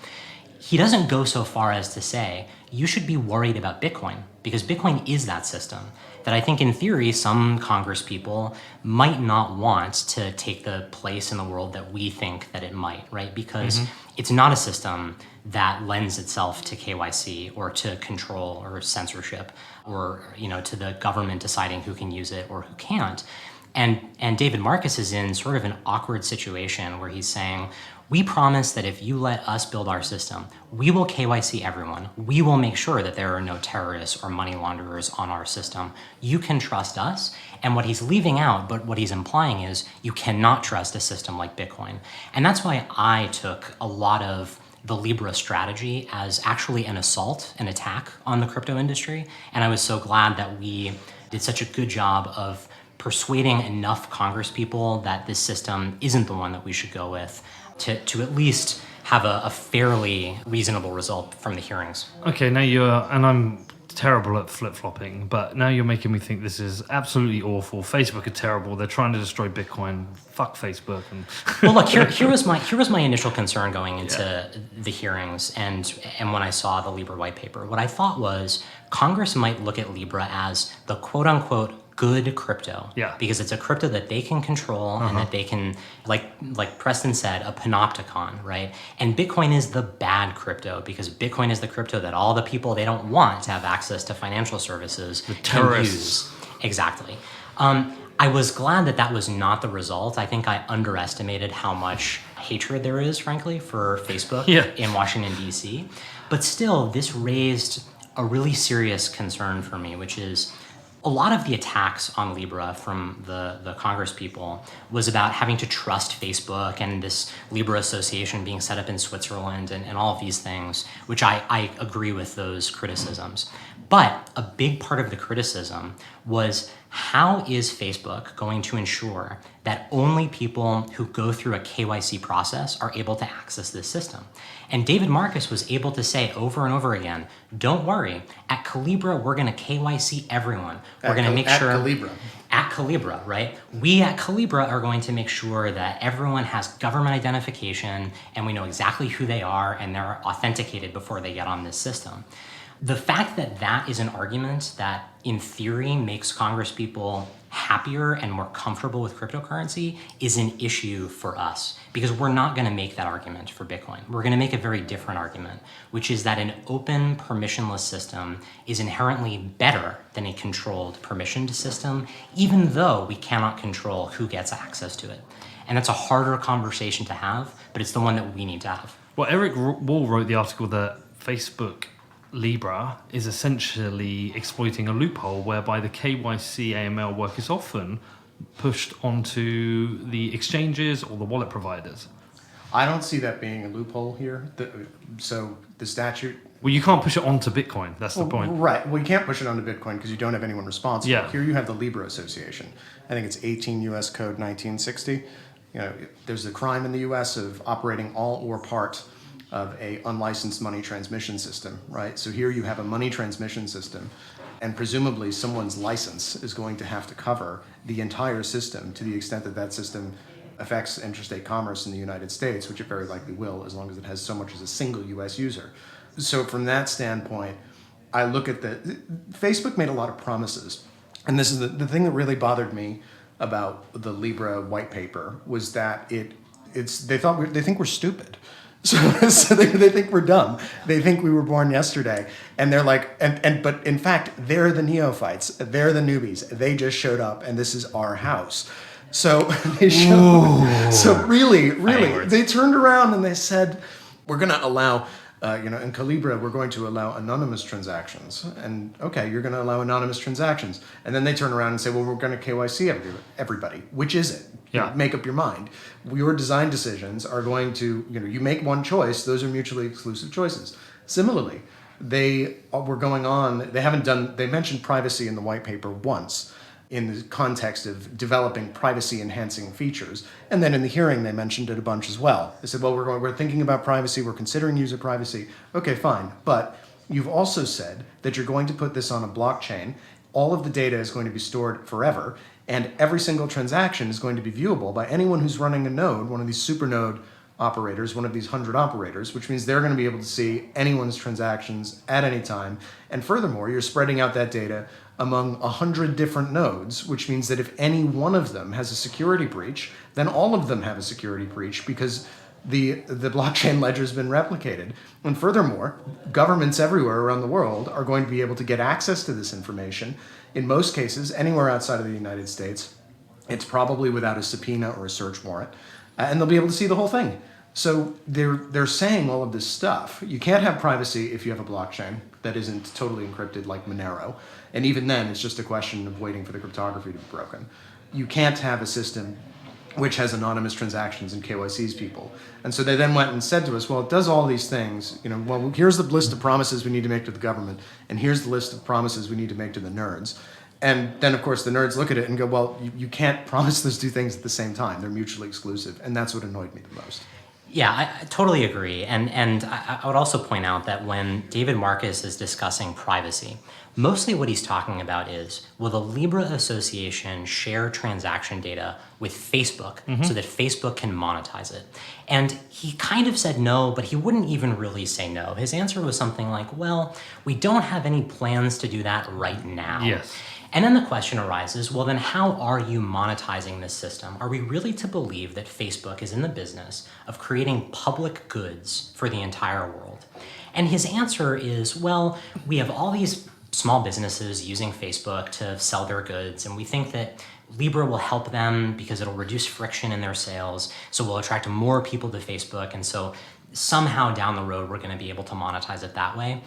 He doesn't go so far as to say, you should be worried about Bitcoin, because Bitcoin is that system that I think in theory some Congress people might not want to take the place in the world that we think that it might, right? Because it's not a system that lends itself to KYC or to control or censorship or to the government deciding who can use it or who can't. And David Marcus is in sort of an awkward situation where he's saying, we promise that if you let us build our system, we will KYC everyone. We will make sure that there are no terrorists or money launderers on our system. You can trust us. And what he's leaving out, but what he's implying is you cannot trust a system like Bitcoin. And that's why I took a lot of the Libra strategy as actually an assault, an attack on the crypto industry. And I was so glad that we did such a good job of persuading enough Congress people that this system isn't the one that we should go with to at least have a fairly reasonable result from the hearings. Okay, now and I'm terrible at flip-flopping, but now you're making me think this is absolutely awful. Facebook are terrible. They're trying to destroy Bitcoin. Fuck Facebook. Well, look, here was my initial concern going into the hearings and when I saw the Libra white paper. What I thought was Congress might look at Libra as the quote-unquote good crypto, because it's a crypto that they can control and that they can, like Preston said, a panopticon, right? And Bitcoin is the bad crypto because Bitcoin is the crypto that all the people they don't want to have access to financial services can use. Exactly. I was glad that was not the result. I think I underestimated how much hatred there is, frankly, for Facebook in Washington, D.C. But still, this raised a really serious concern for me, which is a lot of the attacks on Libra from the Congress people was about having to trust Facebook and this Libra association being set up in Switzerland and all of these things, which I agree with those criticisms. But a big part of the criticism was, how is Facebook going to ensure that only people who go through a KYC process are able to access this system? And David Marcus was able to say over and over again, don't worry, at Calibra, we're going to KYC everyone. We're going to make sure... At Calibra, right? We at Calibra are going to make sure that everyone has government identification and we know exactly who they are and they're authenticated before they get on this system. The fact that that is an argument that in theory makes Congress people happier and more comfortable with cryptocurrency is an issue for us, because we're not going to make that argument for Bitcoin. We're going to make a very different argument, which is that an open permissionless system is inherently better than a controlled permissioned system, even though we cannot control who gets access to it. And that's a harder conversation to have, but it's the one that we need to have. Well, Eric Wall wrote the article that Facebook Libra is essentially exploiting a loophole whereby the KYC AML work is often pushed onto the exchanges or the wallet providers. I don't see that being a loophole here. So the statute... Well, you can't push it onto Bitcoin. That's the point. Right. Well, you can't push it onto Bitcoin because you don't have anyone responsible. Yeah. Here you have the Libra Association. I think it's 18 U.S. Code 1960. There's a crime in the U.S. of operating all or part of a unlicensed money transmission system, right? So here you have a money transmission system, and presumably someone's license is going to have to cover the entire system to the extent that that system affects interstate commerce in the United States, which it very likely will, as long as it has so much as a single U.S. user. So from that standpoint, I look at Facebook made a lot of promises, and this is the thing that really bothered me about the Libra white paper was that they think we're stupid. So they think we're dumb. They think we were born yesterday, and they're like, but in fact, they're the neophytes. They're the newbies. They just showed up, and this is our house. So they showed. So really, they turned around and they said, we're going to allow, in Calibra, we're going to allow anonymous transactions. And okay, you're going to allow anonymous transactions, and then they turn around and say, well, we're going to KYC everybody. Which is it? Yeah. Make up your mind. Your design decisions are going to, you make one choice, those are mutually exclusive choices. Similarly, they mentioned privacy in the white paper once in the context of developing privacy enhancing features. And then in the hearing, they mentioned it a bunch as well. They said, well, we're thinking about privacy, we're considering user privacy. Okay, fine. But you've also said that you're going to put this on a blockchain. All of the data is going to be stored forever, and every single transaction is going to be viewable by anyone who's running a node, one of these super node operators, one of these 100 operators, which means they're going to be able to see anyone's transactions at any time. And furthermore, you're spreading out that data among 100 different nodes, which means that if any one of them has a security breach, then all of them have a security breach because the blockchain ledger has been replicated. And furthermore, governments everywhere around the world are going to be able to get access to this information. In most cases, anywhere outside of the United States, it's probably without a subpoena or a search warrant, and they'll be able to see the whole thing. So they're saying all of this stuff. You can't have privacy if you have a blockchain that isn't totally encrypted like Monero, and even then, it's just a question of waiting for the cryptography to be broken. You can't have a system which has anonymous transactions and KYCs people. And so they then went and said to us, well, it does all these things. Well, here's the list of promises we need to make to the government, and here's the list of promises we need to make to the nerds. And then, of course, the nerds look at it and go, well, you can't promise those two things at the same time. They're mutually exclusive, and that's what annoyed me the most. Yeah, I totally agree. And I would also point out that when David Marcus is discussing privacy, mostly what he's talking about is, will the Libra Association share transaction data with Facebook so that Facebook can monetize it? And he kind of said no, but he wouldn't even really say no. His answer was something like, well, we don't have any plans to do that right now. Yes. And then the question arises, well, then how are you monetizing this system? Are we really to believe that Facebook is in the business of creating public goods for the entire world? And his answer is, well, we have all these small businesses using Facebook to sell their goods, and we think that Libra will help them because it'll reduce friction in their sales, so we'll attract more people to Facebook, and so somehow down the road we're going to be able to monetize it that way.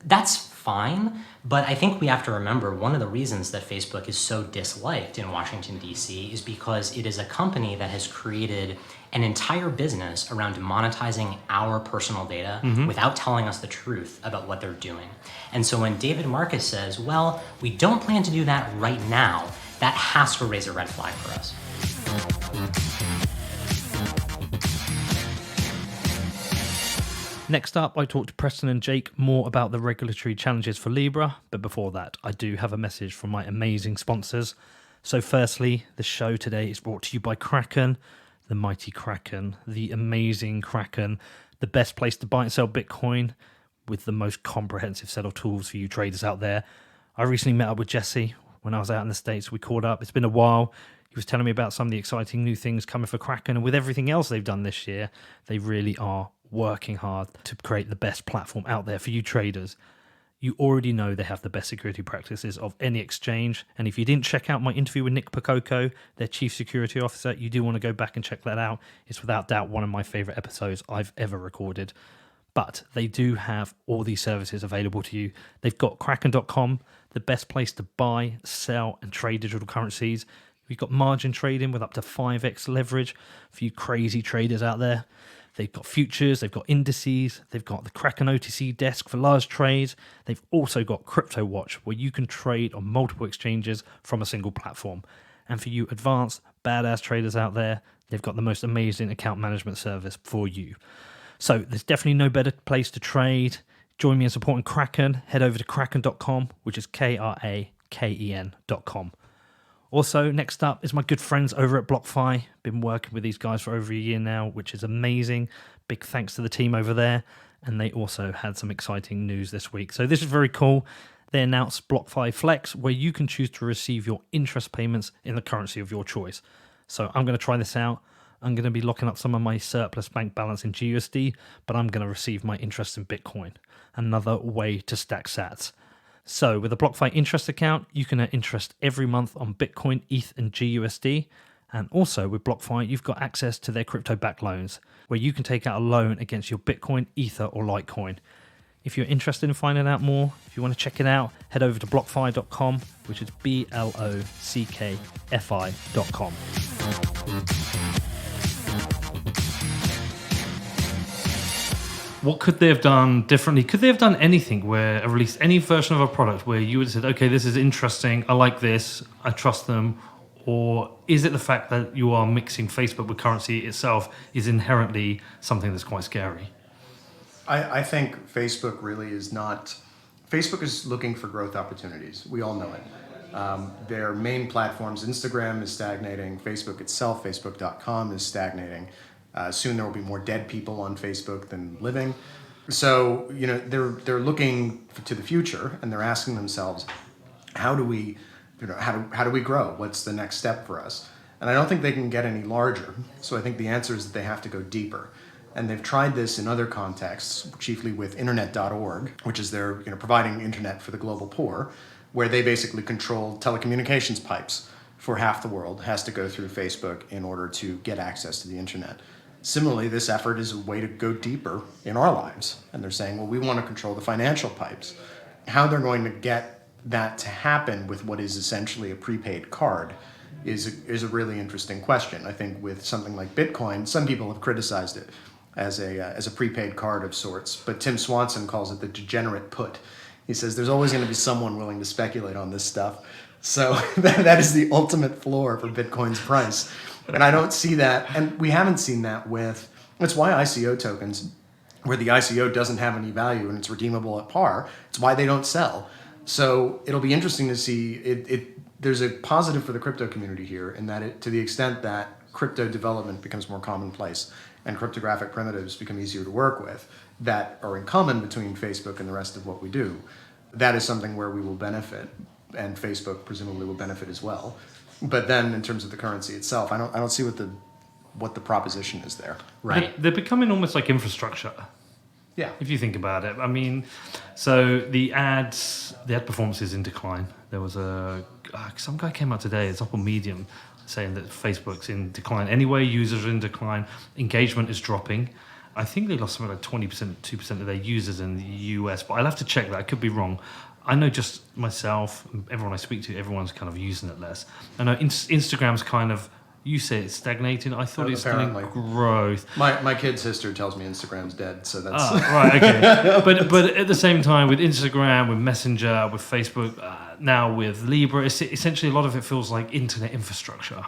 That's fine. But I think we have to remember one of the reasons that Facebook is so disliked in Washington, D.C. is because it is a company that has created an entire business around monetizing our personal data without telling us the truth about what they're doing. And so when David Marcus says, well, we don't plan to do that right now, that has to raise a red flag for us. Next up, I talked to Preston and Jake more about the regulatory challenges for Libra, but before that, I do have a message from my amazing sponsors. So firstly, the show today is brought to you by Kraken, the mighty Kraken, the amazing Kraken, the best place to buy and sell Bitcoin with the most comprehensive set of tools for you traders out there. I recently met up with Jesse when I was out in the States. We caught up. It's been a while. He was telling me about some of the exciting new things coming for Kraken, and with everything else they've done this year, they really are working hard to create the best platform out there for you traders. You already know they have the best security practices of any exchange, and if you didn't check out my interview with Nick Pokoko, their chief security officer, you do want to go back and check that out. It's without doubt one of my favorite episodes I've ever recorded. But they do have all these services available to you. They've got Kraken.com, the best place to buy, sell, and trade digital currencies. We've got margin trading with up to 5x leverage for you crazy traders out there. They've got futures, they've got indices, they've got the Kraken OTC desk for large trades. They've also got Crypto Watch, where you can trade on multiple exchanges from a single platform. And for you advanced, badass traders out there, they've got the most amazing account management service for you. So there's definitely no better place to trade. Join me in supporting Kraken. Head over to kraken.com, which is KRAKEN.com. Also, next up is my good friends over at BlockFi. Been working with these guys for over a year now, which is amazing. Big thanks to the team over there. And they also had some exciting news this week. So this is very cool. They announced BlockFi Flex, where you can choose to receive your interest payments in the currency of your choice. So I'm going to try this out. I'm going to be locking up some of my surplus bank balance in GUSD, but I'm going to receive my interest in Bitcoin. Another way to stack sats. So with a BlockFi interest account, you can earn interest every month on Bitcoin, ETH, and GUSD. And also with BlockFi, you've got access to their crypto-backed loans, where you can take out a loan against your Bitcoin, Ether, or Litecoin. If you're interested in finding out more, if you want to check it out, head over to blockfi.com, which is BLOCKFI.com. What could they have done differently? Could they have done anything where, or released any version of a product where you would have said, okay, this is interesting, I like this, I trust them? Or is it the fact that you are mixing Facebook with currency itself is inherently something that's quite scary? I think Facebook really is not. Facebook is looking for growth opportunities. We all know it. Their main platforms, Instagram is stagnating. Facebook itself, Facebook.com is stagnating. Soon there will be more dead people on Facebook than living. So, they're looking to the future and they're asking themselves, how do we grow? What's the next step for us? And I don't think they can get any larger. So I think the answer is that they have to go deeper. And they've tried this in other contexts, chiefly with internet.org, which is their, providing internet for the global poor, where they basically control telecommunications pipes for half the world has to go through Facebook in order to get access to the internet. Similarly, this effort is a way to go deeper in our lives. And they're saying, well, we want to control the financial pipes. How they're going to get that to happen with what is essentially a prepaid card is a really interesting question. I think with something like Bitcoin, some people have criticized it as a prepaid card of sorts, but Tim Swanson calls it the degenerate put. He says there's always going to be someone willing to speculate on this stuff. So that is the ultimate floor for Bitcoin's price. And I don't see that, and we haven't seen that with, that's why ICO tokens, where the ICO doesn't have any value and it's redeemable at par, it's why they don't sell. So it'll be interesting to see, there's a positive for the crypto community here in that to the extent that crypto development becomes more commonplace and cryptographic primitives become easier to work with that are in common between Facebook and the rest of what we do, that is something where we will benefit, and Facebook presumably will benefit as well. But then in terms of the currency itself, I don't see what the proposition is there. Right. They're becoming almost like infrastructure. Yeah. If you think about it. I mean, so the ad performance is in decline. There was some guy came out today, it's up on Medium, saying that Facebook's in decline. Anyway, users are in decline, engagement is dropping. I think they lost something like 20%, 2% of their users in the US, but I'll have to check that. I could be wrong. I know just myself, everyone I speak to, everyone's kind of using it less. I know Instagram's kind of, you say it's stagnating. I thought it's still in growth. My kid's sister tells me Instagram's dead, so that's... right, okay. But at the same time, with Instagram, with Messenger, with Facebook, now with Libra, it's essentially a lot of it feels like internet infrastructure.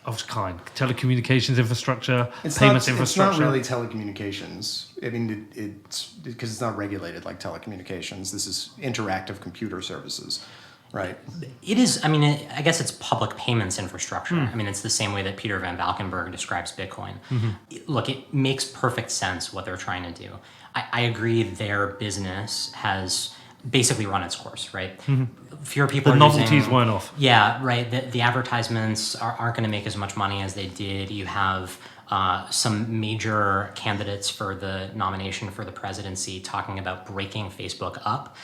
Of kind, telecommunications infrastructure, payments infrastructure. It's not really telecommunications. I mean, it's because it's not regulated like telecommunications. This is interactive computer services, right? It is. I mean, I guess it's public payments infrastructure. I mean, it's the same way that Peter Van Valkenburg describes Bitcoin. Look, it makes perfect sense what they're trying to do. I agree their business has basically run its course, right? Fewer people the are novelties using, weren't off. Yeah, right. The advertisements aren't going to make as much money as they did. You have some major candidates for the nomination for the presidency talking about breaking Facebook up.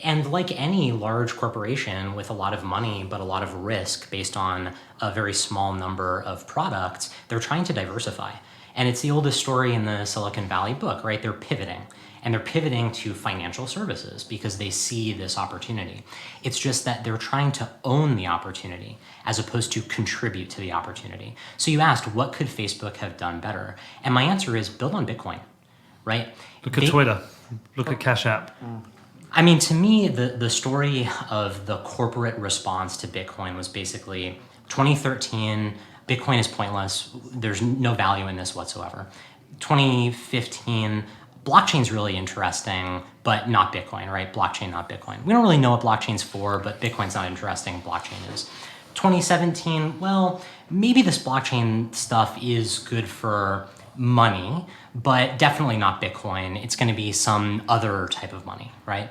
And like any large corporation with a lot of money but a lot of risk based on a very small number of products, they're trying to diversify. And it's the oldest story in the Silicon Valley book, right? They're pivoting. And they're pivoting to financial services because they see this opportunity. It's just that they're trying to own the opportunity as opposed to contribute to the opportunity. So you asked, what could Facebook have done better? And my answer is build on Bitcoin, right? Look at Twitter. Look at Cash App. I mean, to me, the story of the corporate response to Bitcoin was basically 2013, Bitcoin is pointless. There's no value in this whatsoever. 2015, blockchain's really interesting, but not Bitcoin, right? Blockchain, not Bitcoin. We don't really know what blockchain's for, but Bitcoin's not interesting, blockchain is. 2017, well, maybe this blockchain stuff is good for money, but definitely not Bitcoin. It's going to be some other type of money, right?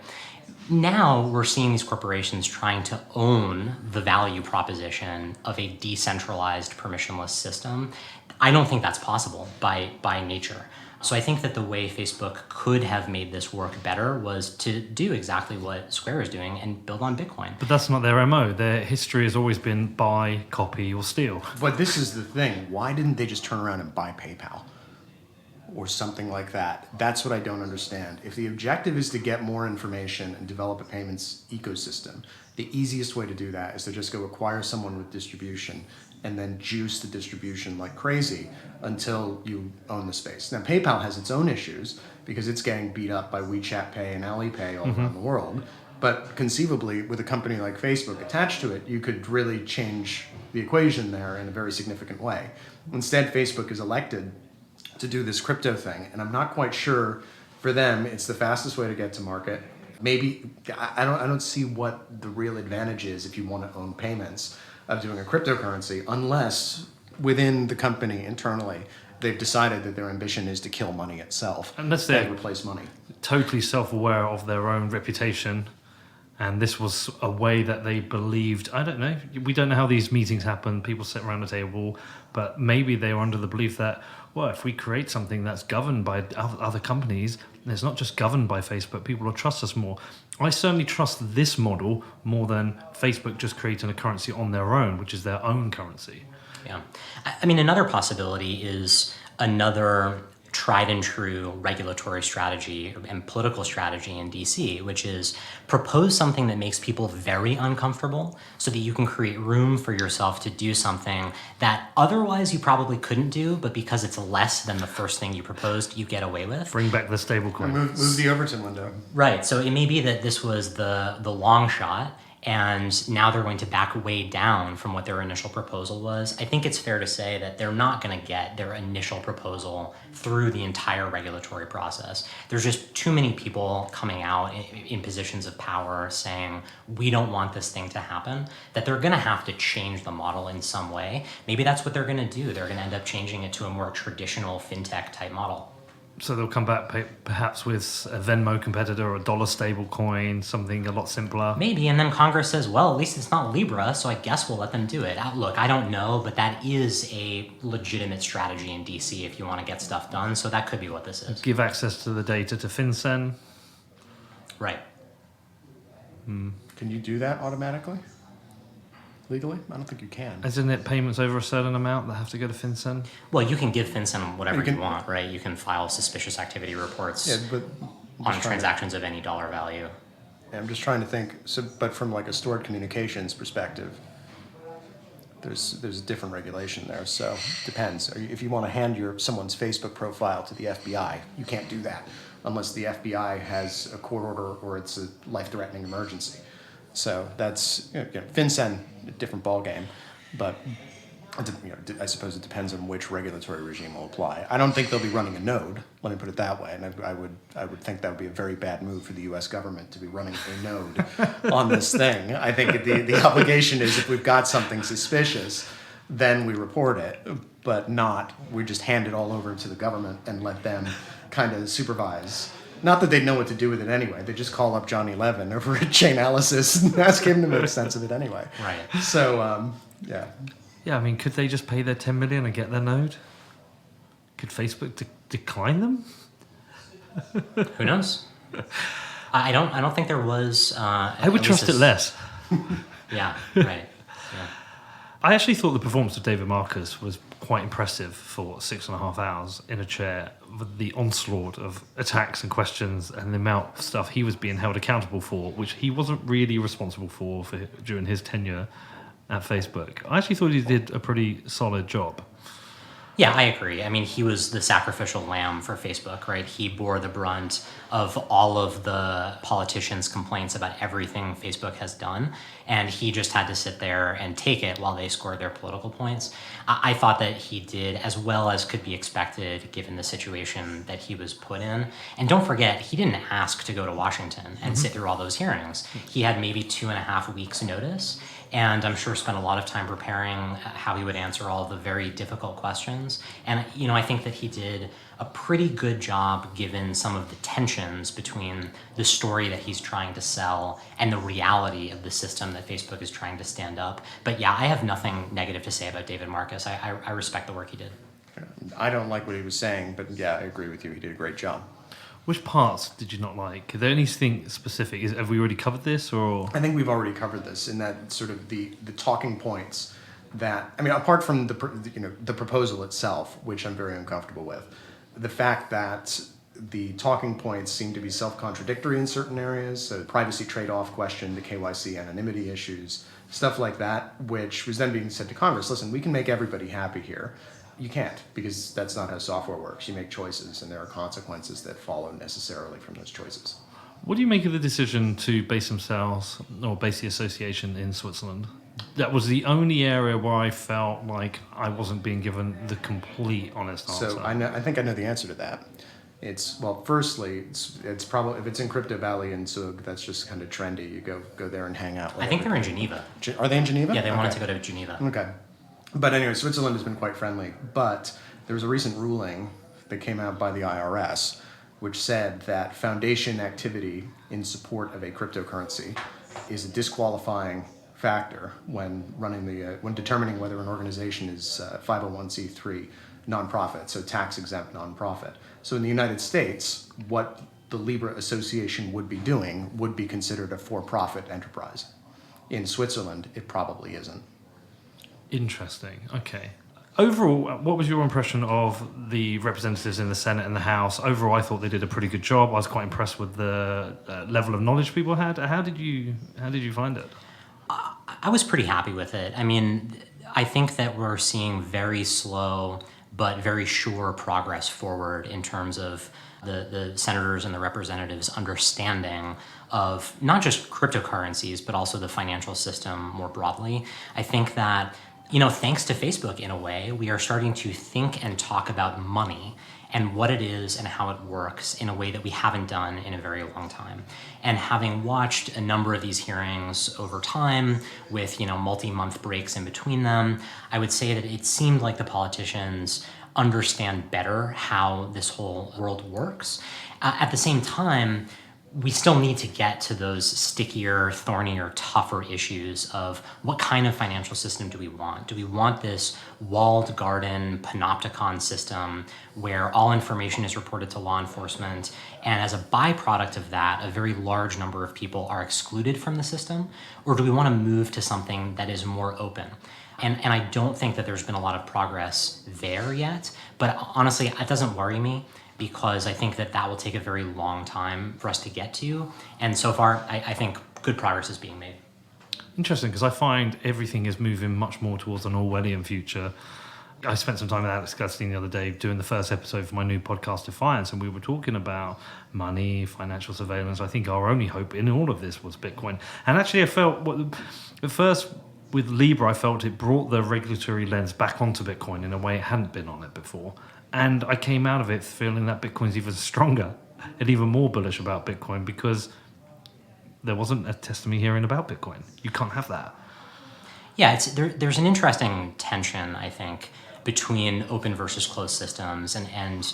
Now we're seeing these corporations trying to own the value proposition of a decentralized permissionless system. I don't think that's possible by nature. So I think that the way Facebook could have made this work better was to do exactly what Square is doing and build on Bitcoin. But that's not their MO. Their history has always been buy, copy, or steal. But this is the thing. Why didn't they just turn around and buy PayPal? Or something like that. That's what I don't understand. If the objective is to get more information and develop a payments ecosystem, the easiest way to do that is to just go acquire someone with distribution and then juice the distribution like crazy until you own the space. Now, PayPal has its own issues because it's getting beat up by WeChat Pay and Alipay all around the world. But conceivably, with a company like Facebook attached to it, you could really change the equation there in a very significant way. Instead, Facebook is elected to do this crypto thing, and I'm not quite sure for them it's the fastest way to get to market. Maybe I don't see what the real advantage is if you want to own payments of doing a cryptocurrency, unless within the company internally they've decided that their ambition is to kill money itself and replace money. Totally self-aware of their own reputation, and this was a way that they believed. I don't know. We don't know how these meetings happen. People sit around the table, but maybe they were under the belief that, well, if we create something that's governed by other companies, and it's not just governed by Facebook, people will trust us more. I certainly trust this model more than Facebook just creating a currency on their own, which is their own currency. Yeah. I mean, another possibility is another tried and true regulatory strategy and political strategy in DC, which is propose something that makes people very uncomfortable so that you can create room for yourself to do something that otherwise you probably couldn't do, but because it's less than the first thing you proposed, you get away with. Bring back the stablecoin. Move the Overton window. Right. So it may be that this was the long shot, and now they're going to back way down from what their initial proposal was. I think it's fair to say that they're not going to get their initial proposal through the entire regulatory process. There's just too many people coming out in positions of power saying, we don't want this thing to happen, that they're going to have to change the model in some way. Maybe that's what they're going to do. They're going to end up changing it to a more traditional fintech type model. So they'll come back perhaps with a Venmo competitor or a dollar stable coin, something a lot simpler. Maybe, and then Congress says, well, at least it's not Libra, so I guess we'll let them do it. Look, I don't know, but that is a legitimate strategy in DC if you want to get stuff done, so that could be what this is. Give access to the data to FinCEN. Right. Can you do that automatically? legally? I don't think you can. Isn't it payments over a certain amount that have to go to FinCEN? Well, you can give FinCEN whatever You can- you want, right? You can file suspicious activity reports Yeah, but on transactions of any dollar value. I'm just trying to think. So, but from like a stored communications perspective, there's a different regulation there. So depends. If you want to hand someone's Facebook profile to the FBI, you can't do that unless the FBI has a court order or it's a life-threatening emergency. So that's FinCEN, a different ballgame, but I suppose it depends on which regulatory regime will apply. I don't think they'll be running a node. Let me put it that way. And I would think that would be a very bad move for the U.S. government to be running a node on this thing. I think the obligation is if we've got something suspicious, then we report it, but not we just hand it all over to the government and let them kind of supervise. Not that they'd know what to do with it anyway. They just call up Johnny Levin over at Chainalysis and ask him to make sense of it anyway. Right. So, yeah. Yeah, I mean, could they just pay their 10 million and get their node? Could Facebook decline them? Who knows? I don't think there was. I would trust it less. Yeah. Right. Yeah. I actually thought the performance of David Marcus was quite impressive for 6.5 hours in a chair with the onslaught of attacks and questions and the amount of stuff he was being held accountable for, which he wasn't really responsible for during his tenure at Facebook. I actually thought he did a pretty solid job. Yeah, I agree. I mean, he was the sacrificial lamb for Facebook, right? He bore the brunt of all of the politicians' complaints about everything Facebook has done, and he just had to sit there and take it while they scored their political points. I thought that he did as well as could be expected given the situation that he was put in. And don't forget, he didn't ask to go to Washington and sit through all those hearings. He had maybe 2.5 weeks notice, and I'm sure spent a lot of time preparing how he would answer all of the very difficult questions. And, I think that he did a pretty good job given some of the tensions between the story that he's trying to sell and the reality of the system that Facebook is trying to stand up. But yeah, I have nothing negative to say about David Marcus. I respect the work he did. I don't like what he was saying, but yeah, I agree with you. He did a great job. Which parts did you not like? Is there anything specific? Have we already covered this, or? I think we've already covered this in that sort of the talking points that, I mean, apart from the proposal itself, which I'm very uncomfortable with, the fact that the talking points seem to be self-contradictory in certain areas, so the privacy trade-off question, the KYC anonymity issues, stuff like that, which was then being said to Congress, listen, we can make everybody happy here. You can't, because that's not how software works. You make choices, and there are consequences that follow necessarily from those choices. What do you make of the decision to base themselves, or base the association in Switzerland? That was the only area where I felt like I wasn't being given the complete honest answer. So I think I know the answer to that. Firstly, it's probably, if it's in Crypto Valley in Zug, that's just kind of trendy. You go there and hang out. I think they're in Geneva. Are they in Geneva? Yeah, they wanted to go to Geneva. Okay. But anyway, Switzerland has been quite friendly. But there was a recent ruling that came out by the IRS, which said that foundation activity in support of a cryptocurrency is a disqualifying factor when when determining whether an organization is 501c3 nonprofit, so tax-exempt nonprofit. So in the United States, what the Libra Association would be doing would be considered a for-profit enterprise. In Switzerland, it probably isn't. Interesting. Okay. Overall, what was your impression of the representatives in the Senate and the House? Overall, I thought they did a pretty good job. I was quite impressed with the level of knowledge people had. How did you find it? I was pretty happy with it. I mean, I think that we're seeing very slow but very sure progress forward in terms of the senators and the representatives' understanding of not just cryptocurrencies, but also the financial system more broadly. I think that, thanks to Facebook in a way, we are starting to think and talk about money and what it is and how it works in a way that we haven't done in a very long time. And having watched a number of these hearings over time with, multi-month breaks in between them, I would say that it seemed like the politicians understand better how this whole world works. At the same time, we still need to get to those stickier, thornier, tougher issues of what kind of financial system do we want? Do we want this walled garden panopticon system where all information is reported to law enforcement, and as a byproduct of that, a very large number of people are excluded from the system? Or do we want to move to something that is more open? And I don't think that there's been a lot of progress there yet, but honestly, it doesn't worry me, because I think that will take a very long time for us to get to. And so far, I think good progress is being made. Interesting, because I find everything is moving much more towards an Orwellian future. I spent some time with Alex Gutstein the other day doing the first episode for my new podcast, Defiance, and we were talking about money, financial surveillance. I think our only hope in all of this was Bitcoin. And actually, I felt, at first, with Libra, I felt it brought the regulatory lens back onto Bitcoin in a way it hadn't been on it before. And I came out of it feeling that Bitcoin's even stronger and even more bullish about Bitcoin, because there wasn't a testimony hearing about Bitcoin. You can't have that. Yeah, there's an interesting tension, I think, between open versus closed systems and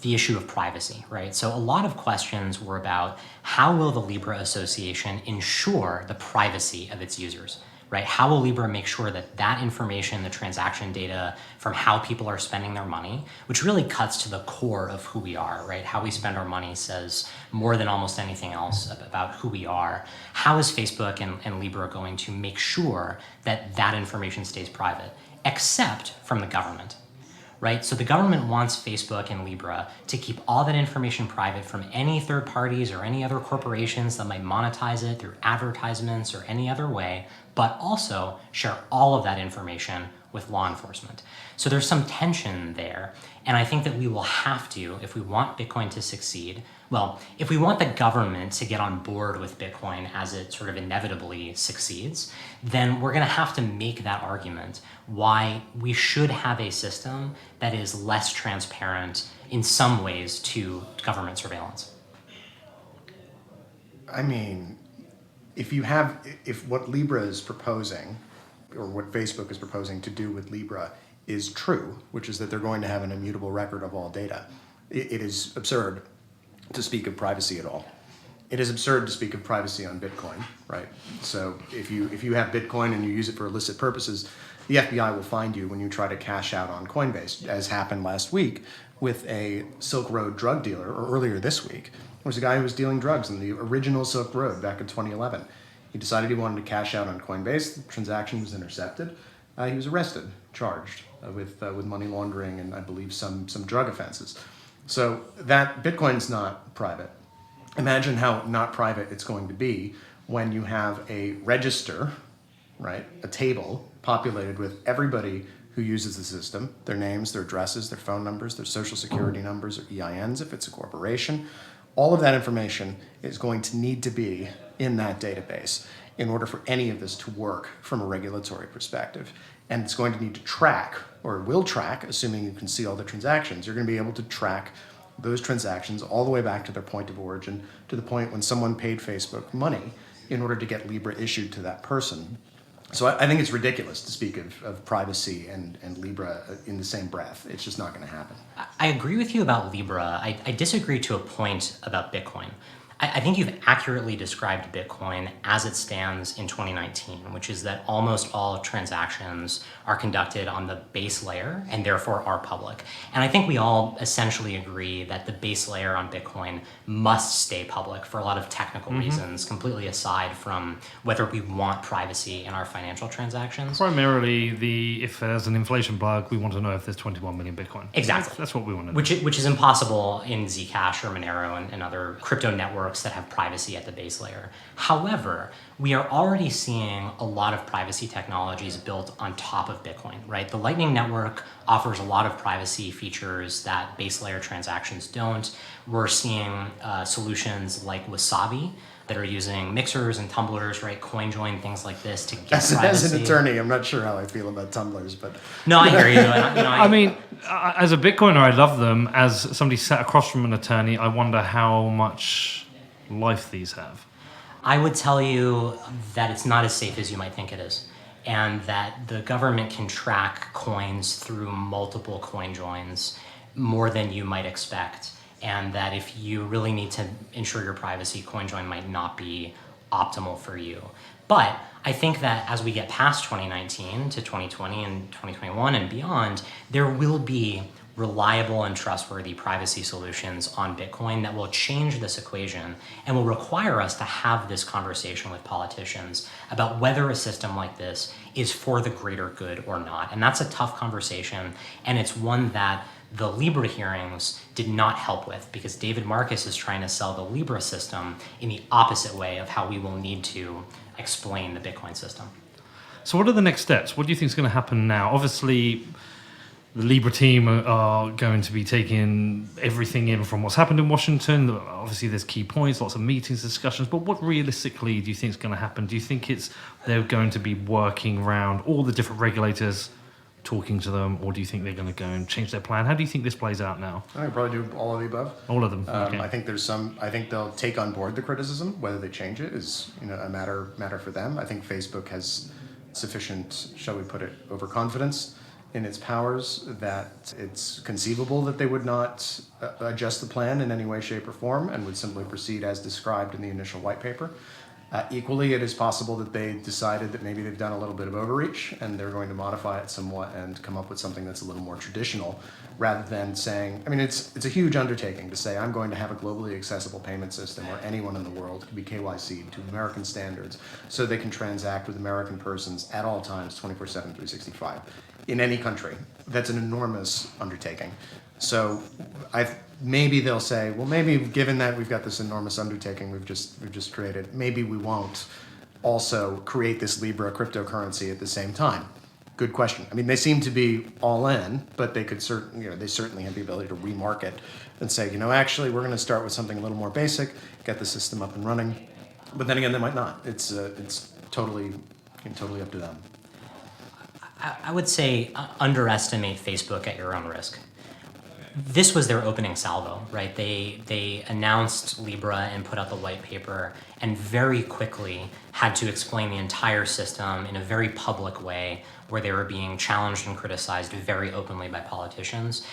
the issue of privacy, right? So a lot of questions were about how will the Libra Association ensure the privacy of its users? Right? How will Libra make sure that that information, the transaction data from how people are spending their money, which really cuts to the core of who we are, right? How we spend our money says more than almost anything else about who we are. How is Facebook and Libra going to make sure that that information stays private, except from the government? Right? So the government wants Facebook and Libra to keep all that information private from any third parties or any other corporations that might monetize it through advertisements or any other way, but also share all of that information with law enforcement. So there's some tension there. And I think that we will have to, if we want Bitcoin to succeed, well, if we want the government to get on board with Bitcoin as it sort of inevitably succeeds, then we're going to have to make that argument why we should have a system that is less transparent in some ways to government surveillance. I mean, if what Libra is proposing, or what Facebook is proposing to do with Libra, is true, which is that they're going to have an immutable record of all data, it is absurd to speak of privacy at all. It is absurd to speak of privacy on Bitcoin, right? So if you have Bitcoin and you use it for illicit purposes, the FBI will find you when you try to cash out on Coinbase, as happened last week with a Silk Road drug dealer, or earlier this week. There was a guy who was dealing drugs in the original Silk Road back in 2011. He decided he wanted to cash out on Coinbase. The transaction was intercepted. He was arrested, charged with money laundering and I believe some drug offenses. So that Bitcoin's not private. Imagine how not private it's going to be when you have a register, right? A table populated with everybody who uses the system, their names, their addresses, their phone numbers, their social security numbers, or EINs if it's a corporation. All of that information is going to need to be in that database in order for any of this to work from a regulatory perspective. And it's going to need to track, or will track, assuming you can see all the transactions. You're going to be able to track those transactions all the way back to their point of origin, to the point when someone paid Facebook money in order to get Libra issued to that person. So I think it's ridiculous to speak of privacy and Libra in the same breath. It's just not going to happen. I agree with you about Libra. I disagree to a point about Bitcoin. I think you've accurately described Bitcoin as it stands in 2019, which is that almost all transactions are conducted on the base layer and therefore are public. And I think we all essentially agree that the base layer on Bitcoin must stay public for a lot of technical reasons, completely aside from whether we want privacy in our financial transactions. Primarily, if there's an inflation bug, we want to know if there's 21 million Bitcoin. Exactly. That's what we want to know. Which is impossible in Zcash or Monero and other crypto networks that have privacy at the base layer. However, we are already seeing a lot of privacy technologies built on top of Bitcoin, right? The Lightning Network offers a lot of privacy features that base layer transactions don't. We're seeing solutions like Wasabi that are using mixers and tumblers, right? CoinJoin, things like this to get privacy. As an attorney, I'm not sure how I feel about tumblers, but... No, I hear you. I mean, as a Bitcoiner, I love them. As somebody sat across from an attorney, I wonder how much life these have. I would tell you that it's not as safe as you might think it is, and that the government can track coins through multiple coin joins more than you might expect. and that if you really need to ensure your privacy, CoinJoin might not be optimal for you. But I think that as we get past 2019 to 2020 and 2021 and beyond, there will be reliable and trustworthy privacy solutions on Bitcoin that will change this equation and will require us to have this conversation with politicians about whether a system like this is for the greater good or not. And that's a tough conversation, and it's one that the Libra hearings did not help with, because David Marcus is trying to sell the Libra system in the opposite way of how we will need to explain the Bitcoin system. So what are the next steps? What do you think is going to happen now? Obviously, the Libra team are going to be taking everything in from what's happened in Washington. Obviously, there's key points, lots of meetings, discussions. But what realistically do you think is going to happen? Do you think they're going to be working around all the different regulators, talking to them, or do you think they're going to go and change their plan? How do you think this plays out now? I think probably do all of the above. All of them. Okay. I think they'll take on board the criticism. Whether they change it is a matter for them. I think Facebook has sufficient, shall we put it, overconfidence in its powers that it's conceivable that they would not adjust the plan in any way, shape, or form and would simply proceed as described in the initial white paper. Equally, it is possible that they decided that maybe they've done a little bit of overreach and they're going to modify it somewhat and come up with something that's a little more traditional, rather than saying, it's a huge undertaking to say, I'm going to have a globally accessible payment system where anyone in the world can be KYC'd to American standards so they can transact with American persons at all times, 24/7, 365, in any country. That's an enormous undertaking. So maybe they'll say, well, maybe given that we've got this enormous undertaking we've just created, maybe we won't also create this Libra cryptocurrency at the same time. Good question. They seem to be all in, but they could they certainly have the ability to remarket and say, actually, we're going to start with something a little more basic, get the system up and running. But then again, they might not. It's totally up to them. I would say underestimate Facebook at your own risk. This was their opening salvo, right? They announced Libra and put out the white paper and very quickly had to explain the entire system in a very public way where they were being challenged and criticized very openly by politicians.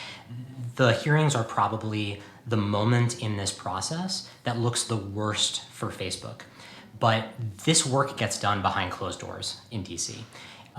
The hearings are probably the moment in this process that looks the worst for Facebook. But this work gets done behind closed doors in DC.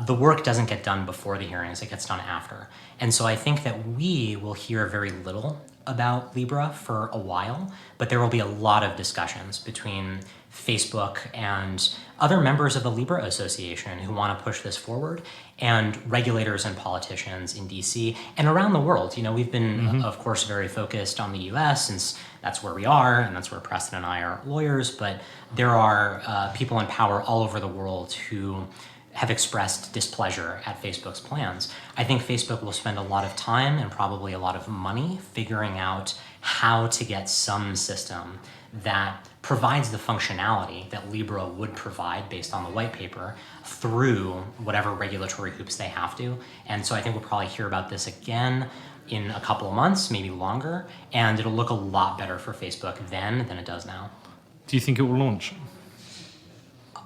The work doesn't get done before the hearings, it gets done after. And so I think that we will hear very little about Libra for a while, but there will be a lot of discussions between Facebook and other members of the Libra Association who want to push this forward, and regulators and politicians in DC and around the world. We've been, of course, very focused on the US since that's where we are, and that's where Preston and I are lawyers, but there are people in power all over the world who have expressed displeasure at Facebook's plans. I think Facebook will spend a lot of time and probably a lot of money figuring out how to get some system that provides the functionality that Libra would provide based on the white paper through whatever regulatory hoops they have to. And so I think we'll probably hear about this again in a couple of months, maybe longer, and it'll look a lot better for Facebook then than it does now. Do you think it will launch?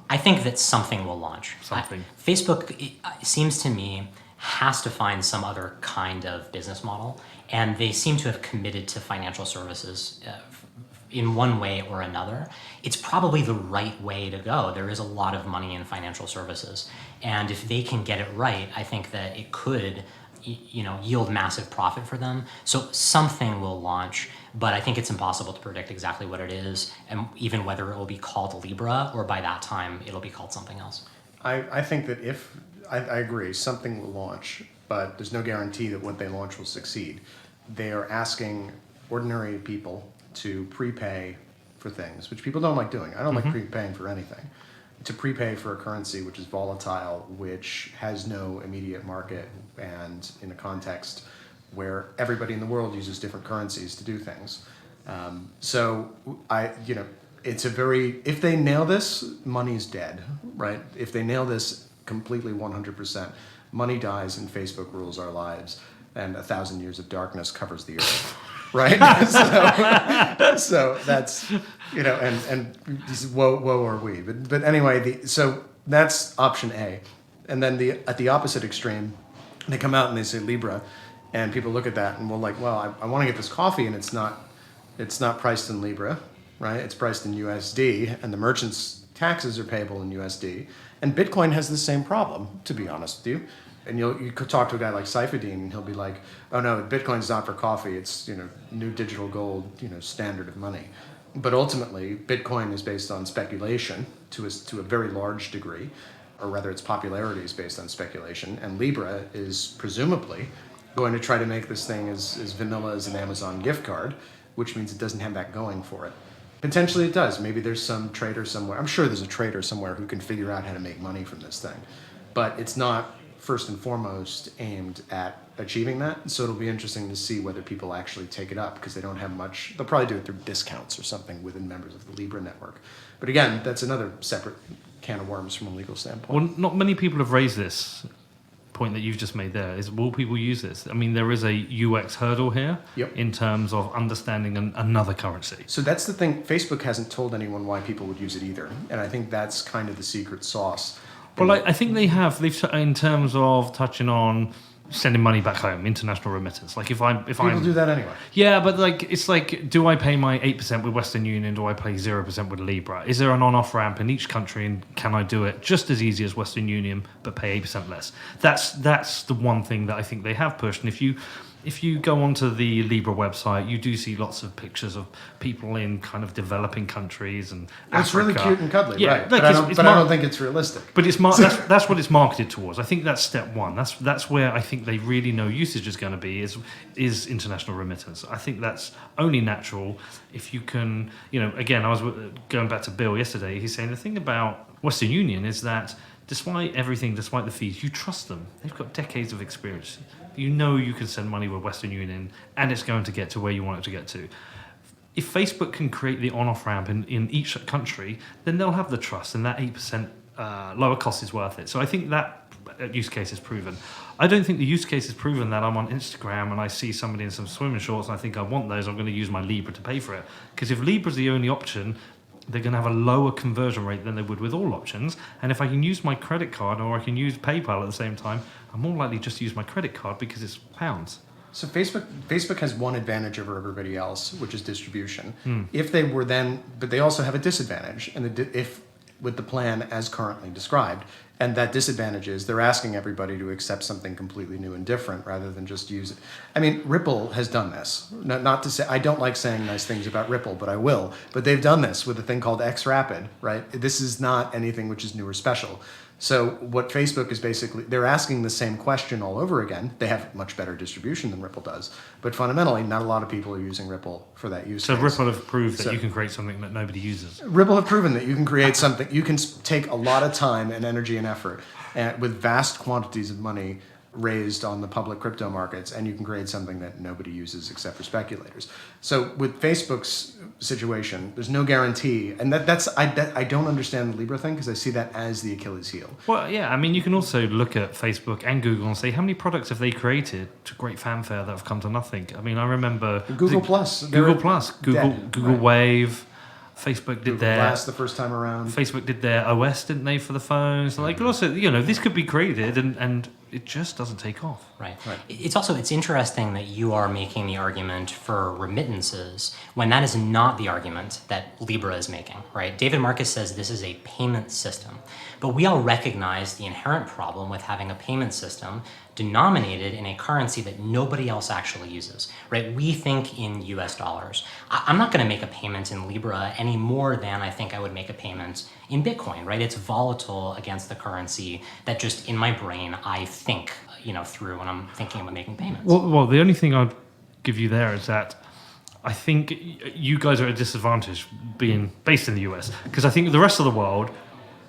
I think that something will launch. Facebook, it seems to me, has to find some other kind of business model, and they seem to have committed to financial services in one way or another. It's probably the right way to go. There is a lot of money in financial services, and if they can get it right, I think that it could yield massive profit for them. So something will launch, but I think it's impossible to predict exactly what it is, and even whether it will be called Libra or by that time it'll be called something else. I think that I agree, something will launch, but there's no guarantee that what they launch will succeed. They are asking ordinary people to prepay for things, which people don't like doing. I don't like prepaying for anything. To prepay for a currency which is volatile, which has no immediate market, and in a context where everybody in the world uses different currencies to do things. If they nail this, money's dead, right? If they nail this completely 100%, money dies and Facebook rules our lives, and 1,000 years of darkness covers the earth. Right? so that's, and woe are we. But anyway, so that's option A. And then at the opposite extreme, they come out and they say Libra, and people look at that and well, I want to get this coffee and it's not It's not priced in Libra, right? It's priced in USD, and the merchant's taxes are payable in USD. And Bitcoin has the same problem, to be honest with you. And you could talk to a guy like Saifedean, and he'll be like, "Oh no, Bitcoin's not for coffee. It's new digital gold, standard of money." But ultimately, Bitcoin is based on speculation to a very large degree, or rather, its popularity is based on speculation. And Libra is presumably going to try to make this thing as vanilla as an Amazon gift card, which means it doesn't have that going for it. Potentially it does. Maybe there's some trader somewhere. I'm sure there's a trader somewhere who can figure out how to make money from this thing. But it's not first and foremost aimed at achieving that. So it'll be interesting to see whether people actually take it up, because they don't have much. They'll probably do it through discounts or something within members of the Libra network. But again, that's another separate can of worms from a legal standpoint. Well, not many people have raised this point that you've just made there, is will people use this? I mean, there is a UX hurdle here in terms of understanding another currency. So that's the thing. Facebook hasn't told anyone why people would use it either. And I think that's kind of the secret sauce. Well, I think they've in terms of touching on sending money back home, international remittance. Like if people do that anyway. Yeah, but it's like, do I pay my 8% with Western Union? Do I pay 0% with Libra? Is there an on-off ramp in each country, and can I do it just as easy as Western Union but pay 8% less? That's the one thing that I think they have pushed. And if you go onto the Libra website, you do see lots of pictures of people in kind of developing countries and it's really cute and cuddly, yeah, right? But I don't think it's realistic. But that's what it's marketed towards. I think that's step one. That's where I think they really know usage is going to be is international remittance. I think that's only natural if you can. Again, I was going back to Bill yesterday. He's saying the thing about Western Union is that despite the fees, you trust them. They've got decades of experience. You can send money with Western Union and it's going to get to where you want it to get to. If Facebook can create the on-off ramp in each country, then they'll have the trust, and that 8% lower cost is worth it. So I think that use case is proven. I don't think the use case is proven that I'm on Instagram and I see somebody in some swimming shorts and I think I want those, I'm going to use my Libra to pay for it. Because if Libra's the only option, they're going to have a lower conversion rate than they would with all options. And if I can use my credit card or I can use PayPal at the same time, I'm more likely just to use my credit card because it's pounds. So Facebook has one advantage over everybody else, which is distribution. If they were but they also have a disadvantage, and if with the plan as currently described, and that disadvantage is they're asking everybody to accept something completely new and different rather than just use it. I mean, Ripple has done this. Not to say, I don't like saying nice things about Ripple, but I will. But they've done this with a thing called XRapid, right? This is not anything which is new or special. So what Facebook is basically, they're asking the same question all over again. They have much better distribution than Ripple does. But fundamentally, not a lot of people are using Ripple for that use case. So Ripple have proved that you can create something that nobody uses. Ripple have proven that you can create something. You can take a lot of time and energy and effort with vast quantities of money raised on the public crypto markets, and you can create something that nobody uses except for speculators. So with Facebook's situation, there's no guarantee, and I don't understand the Libra thing because I see that as the Achilles heel. Well, yeah, I mean, you can also look at Facebook and Google and say, how many products have they created to great fanfare that have come to nothing? I mean, I remember Google Wave. Facebook did their Glass the first time around. Facebook did their OS, didn't they, for the phones? Like, also, this could be created, and it just doesn't take off. Right. It's interesting that you are making the argument for remittances when that is not the argument that Libra is making. Right. David Marcus says this is a payment system, but we all recognize the inherent problem with having a payment system denominated in a currency that nobody else actually uses, right? We think in US dollars. I'm not going to make a payment in Libra any more than I think I would make a payment in Bitcoin, right? It's volatile against the currency that just in my brain I think, through when I'm thinking about making payments. Well, the only thing I'd give you there is that I think you guys are at a disadvantage being based in the US, because I think the rest of the world,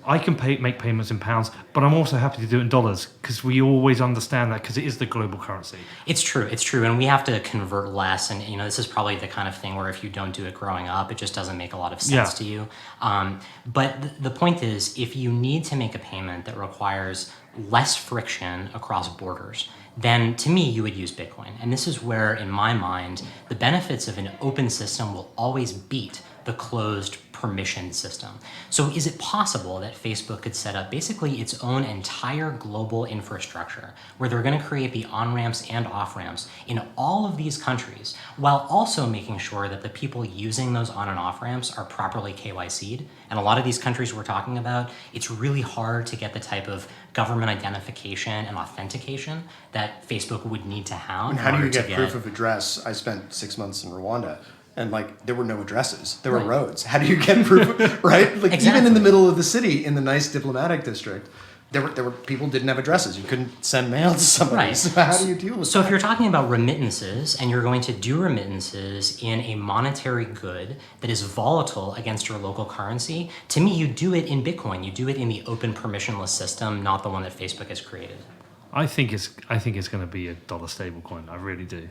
I can make payments in pounds, but I'm also happy to do it in dollars because we always understand that because it is the global currency. It's true, and we have to convert less. And this is probably the kind of thing where if you don't do it growing up, it just doesn't make a lot of sense to you. But the point is, if you need to make a payment that requires less friction across borders, then to me you would use Bitcoin. And this is where, in my mind, the benefits of an open system will always beat the closed permission system. So is it possible that Facebook could set up basically its own entire global infrastructure where they're going to create the on-ramps and off-ramps in all of these countries while also making sure that the people using those on and off-ramps are properly KYC'd? And a lot of these countries we're talking about, it's really hard to get the type of government identification and authentication that Facebook would need to have. And how do you get proof of address? I spent 6 months in Rwanda. And there were no addresses. There were roads. How do you get proof? Right? Even in the middle of the city, in the nice diplomatic district, there were people didn't have addresses. You couldn't send mail to somebody. Right. So how do you deal with that? So if you're talking about remittances and you're going to do remittances in a monetary good that is volatile against your local currency, to me, you do it in Bitcoin. You do it in the open permissionless system, not the one that Facebook has created. I think it's going to be a dollar stablecoin. I really do.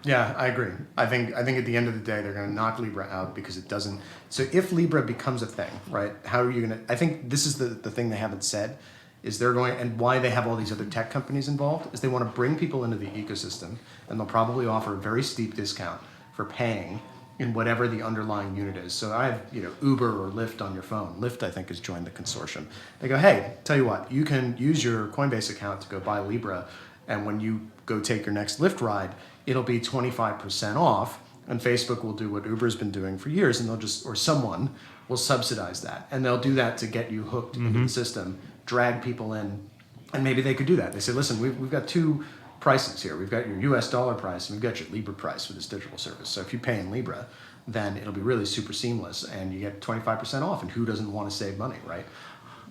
Yeah, I agree. I think at the end of the day, they're going to knock Libra out because it doesn't. So if Libra becomes a thing, right? How are you going to? I think this is the thing they haven't said, is they're going, and why they have all these other tech companies involved is they want to bring people into the ecosystem, and they'll probably offer a very steep discount for paying in whatever the underlying unit is. So I have Uber or Lyft on your phone. Lyft, I think, has joined the consortium. They go, hey, tell you what, you can use your Coinbase account to go buy Libra, and when you go take your next Lyft ride, it'll be 25% off, and Facebook will do what Uber's been doing for years, and or someone will subsidize that, and they'll do that to get you hooked into the system, drag people in, and maybe they could do that. They say, listen, we've got two prices here. We've got your US dollar price, and we've got your Libra price for this digital service. So if you pay in Libra, then it'll be really super seamless, and you get 25% off, and who doesn't want to save money, right?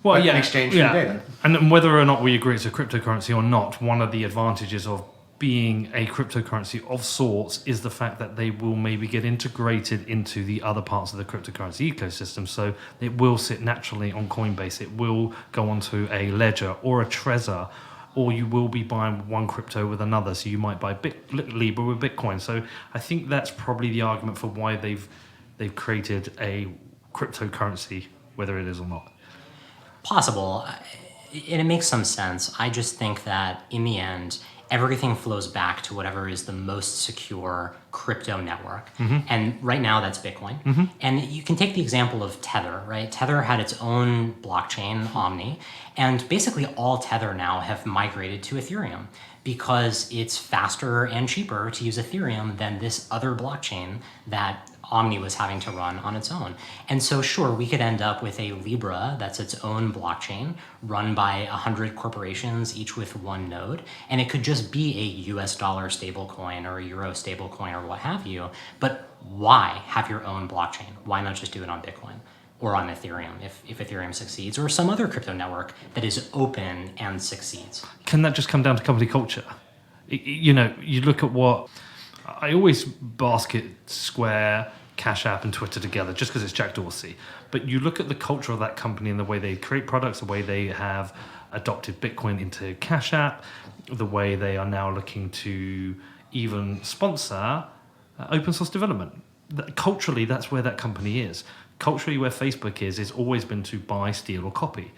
Well, in exchange for your data. And whether or not we agree it's a cryptocurrency or not, one of the advantages of being a cryptocurrency of sorts is the fact that they will maybe get integrated into the other parts of the cryptocurrency ecosystem. So it will sit naturally on Coinbase. It will go onto a Ledger or a Trezor, or you will be buying one crypto with another. So you might buy Libra with Bitcoin. So I think that's probably the argument for why they've created a cryptocurrency, whether it is or not. Possible. And it makes some sense. I just think that in the end, everything flows back to whatever is the most secure crypto network. And right now that's Bitcoin. And you can take the example of Tether, right? Tether had its own blockchain, Omni, and basically all Tether now have migrated to Ethereum because it's faster and cheaper to use Ethereum than this other blockchain that Omni was having to run on its own. And so sure, we could end up with a Libra that's its own blockchain run by 100 corporations, each with one node, and it could just be a US dollar stablecoin or a Euro stablecoin or what have you. But why have your own blockchain? Why not just do it on Bitcoin or on Ethereum if Ethereum succeeds, or some other crypto network that is open and succeeds? Can that just come down to company culture? You look at what I always basket Square, Cash App and Twitter together just because it's Jack Dorsey. But you look at the culture of that company and the way they create products, the way they have adopted Bitcoin into Cash App, the way they are now looking to even sponsor open source development. Culturally, that's where that company is. Culturally, where Facebook is always been to buy, steal or copy.